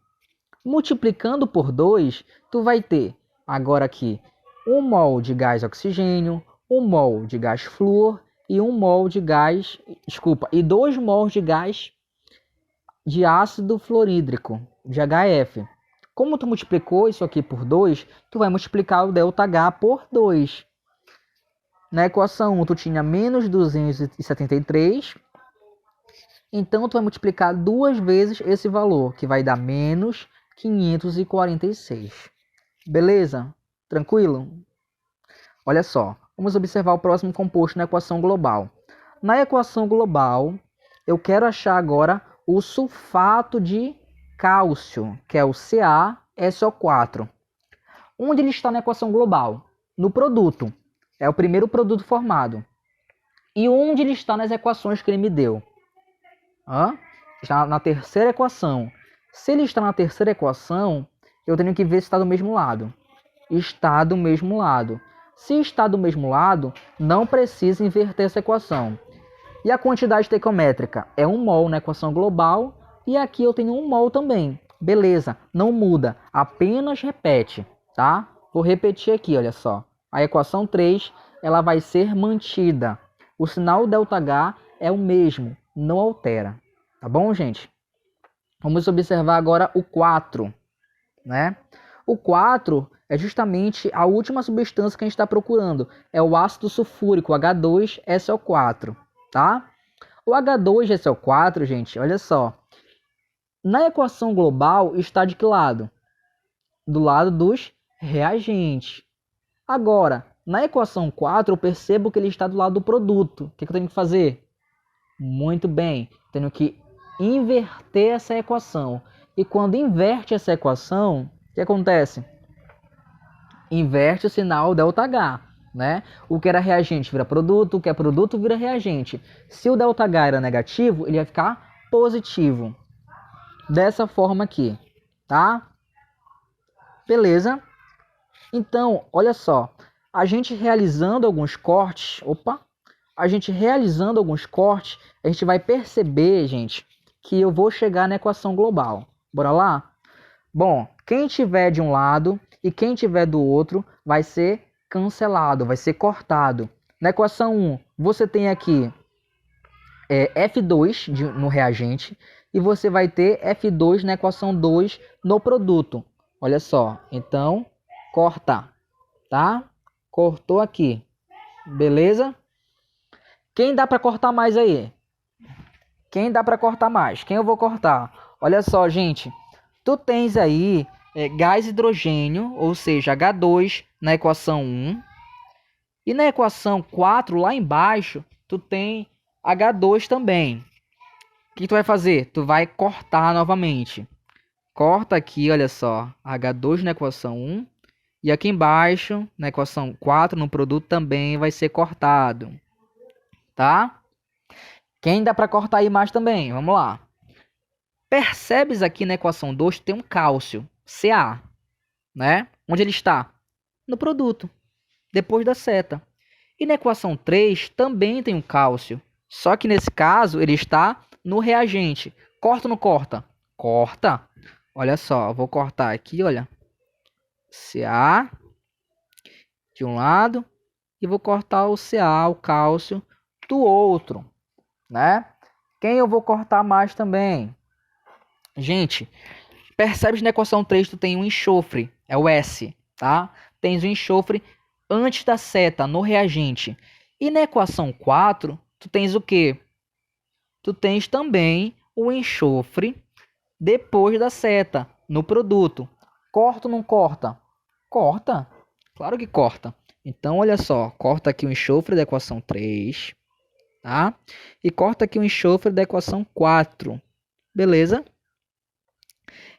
S1: Multiplicando por 2, tu vai ter agora aqui 1 mol de gás oxigênio, 1 mol de gás flúor e 1 mol de gás, e 2 mol de gás de ácido fluorídrico, de HF. Como tu multiplicou isso aqui por 2, tu vai multiplicar o ΔH por 2. Na equação 1 tu tinha menos 273, então tu vai multiplicar 2 vezes esse valor, que vai dar menos 546. Beleza? Tranquilo? Olha só, vamos observar o próximo composto na equação global. Na equação global, eu quero achar agora o sulfato de cálcio, que é o CaSO4. Onde ele está na equação global? No produto. É o primeiro produto formado. E onde ele está nas equações que ele me deu? Está na terceira equação. Se ele está na terceira equação, eu tenho que ver se está do mesmo lado. Está do mesmo lado. Se está do mesmo lado, não precisa inverter essa equação. E a quantidade estequiométrica é 1 mol na equação global, e aqui eu tenho 1 mol também. Beleza, não muda, apenas repete, tá? Vou repetir aqui, olha só. A equação 3, ela vai ser mantida. O sinal ΔH é o mesmo, não altera. Tá bom, gente? Vamos observar agora o 4, né? O 4 é justamente a última substância que a gente está procurando. É o ácido sulfúrico, H2SO4, tá? O H2SO4, gente, olha só. Na equação global está de que lado? Do lado dos reagentes. Agora, na equação 4, eu percebo que ele está do lado do produto. O que eu tenho que fazer? Muito bem, tenho que inverter essa equação. E quando inverte essa equação, o que acontece? Inverte o sinal ΔH, né? O que era reagente vira produto, o que é produto vira reagente. Se o ΔH era negativo, ele vai ficar positivo. Dessa forma aqui, tá? Beleza? Então, olha só. A gente realizando alguns cortes... A gente vai perceber, gente, que eu vou chegar na equação global. Bora lá? Bom, quem tiver de um lado e quem tiver do outro vai ser cancelado, vai ser cortado. Na equação 1, você tem aqui F2 no reagente e você vai ter F2 na equação 2 no produto. Olha só, então, corta. tá? Cortou aqui. Beleza? Quem dá para cortar mais aí? Quem dá para cortar mais? Quem eu vou cortar? Olha só, gente. Tu tens aí gás hidrogênio, ou seja, H2 na equação 1. E na equação 4, lá embaixo, tu tem H2 também. O que tu vai fazer? Tu vai cortar novamente. Corta aqui, olha só. H2 na equação 1. E aqui embaixo, na equação 4, no produto também vai ser cortado. Tá? Quem dá para cortar aí mais também? Vamos lá. Percebes aqui na equação 2 tem um cálcio, Ca, né? Onde ele está? No produto, depois da seta. E na equação 3 também tem um cálcio, só que nesse caso ele está no reagente. Corta ou não corta? Corta. Olha só, eu vou cortar aqui, olha. Ca de um lado e vou cortar o Ca, o cálcio, do outro, né? Quem eu vou cortar mais também? Gente, percebes na equação 3 tu tem um enxofre, é o S, tá? Tens o enxofre antes da seta, no reagente. E na equação 4, tu tens o quê? Tu tens também o enxofre depois da seta, no produto. Corta ou não corta? Corta. Claro que corta. Então, olha só, corta aqui o enxofre da equação 3, tá? E corta aqui o enxofre da equação 4. Beleza?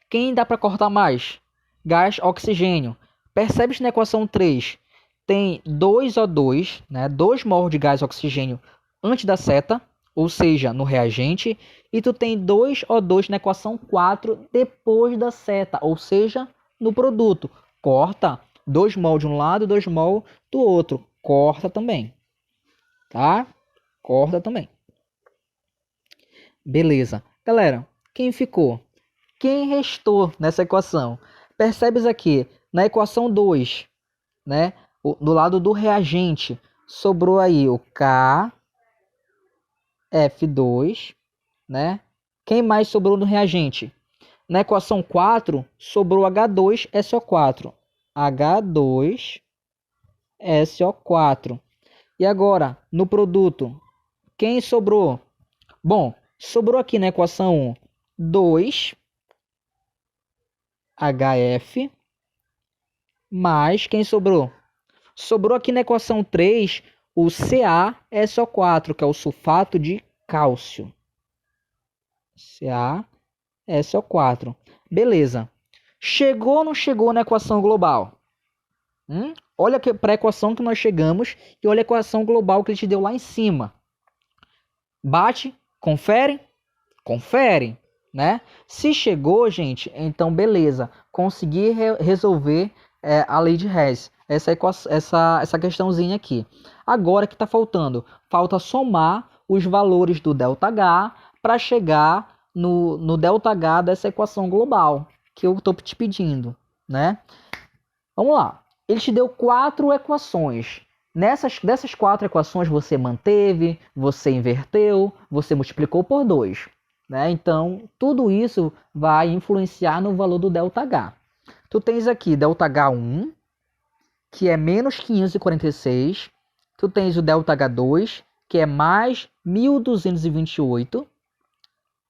S1: Quem dá para cortar mais? Gás oxigênio. Percebes na equação 3 tem 2O2, né? 2 mol de gás oxigênio antes da seta, ou seja, no reagente, e tu tem 2O2 na equação 4 depois da seta, ou seja, no produto. Corta 2 mol de um lado e 2 mol do outro. Corta também. Tá? Corta também. Beleza. Galera, quem ficou? Quem restou nessa equação? Percebes aqui, na equação 2, né? Do lado do reagente, sobrou aí o KF2, né? Quem mais sobrou no reagente? Na equação 4, sobrou H2SO4. H2SO4. E agora, no produto, quem sobrou? Bom, sobrou aqui na equação 1, 2HF, mais quem sobrou? Sobrou aqui na equação 3 o CaSO4, que é o sulfato de cálcio. CaSO4. Beleza. Chegou ou não chegou na equação global? Olha para a equação que nós chegamos e olha a equação global que ele te deu lá em cima. Bate, confere, confere, né? Se chegou, gente, então beleza. Consegui resolver a lei de Hess. Essa questãozinha aqui. Agora que está faltando? Falta somar os valores do ΔH para chegar no ΔH dessa equação global que eu estou te pedindo, né? Vamos lá. Ele te deu 4 equações. Dessas 4 equações você manteve, você inverteu, você multiplicou por 2. Né? Então, tudo isso vai influenciar no valor do ΔH. Tu tens aqui ΔH1, que é menos 546. Tu tens o ΔH2, que é mais 1228.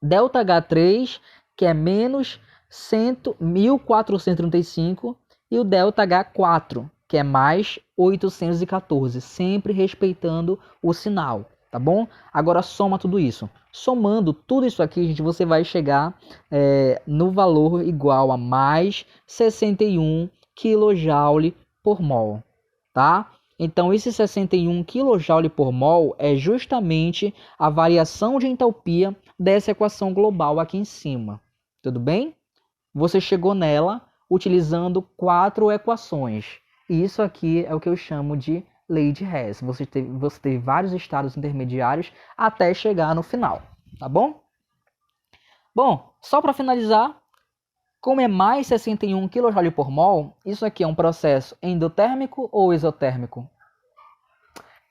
S1: ΔH3, que é menos 1435. E o ΔH4, que é mais 814. Sempre respeitando o sinal, tá bom? Agora soma tudo isso. Somando tudo isso aqui, gente, você vai chegar no valor igual a mais 61 kJ por mol, tá? Então, esse 61 kJ por mol é justamente a variação de entalpia dessa equação global aqui em cima. Tudo bem? Você chegou nela utilizando 4 equações. E isso aqui é o que eu chamo de lei de Hess. Você teve vários estados intermediários até chegar no final, tá bom? Bom, só para finalizar, como é mais 61 kJ por mol, isso aqui é um processo endotérmico ou exotérmico?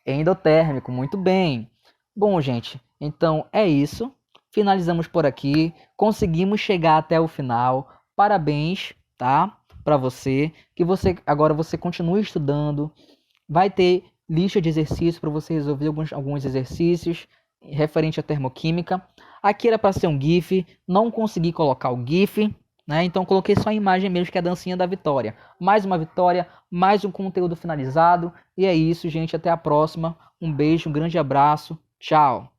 S1: Endotérmico, muito bem. Bom, gente, então é isso. Finalizamos por aqui. Conseguimos chegar até o final. Parabéns, tá? para você, que agora você continue estudando, vai ter lista de exercícios para você resolver alguns exercícios referente à termoquímica. Aqui era para ser um GIF, não consegui colocar o GIF, né? Então coloquei só a imagem mesmo, que é a dancinha da vitória. Mais uma vitória, mais um conteúdo finalizado. E é isso, gente. Até a próxima. Um beijo, um grande abraço. Tchau.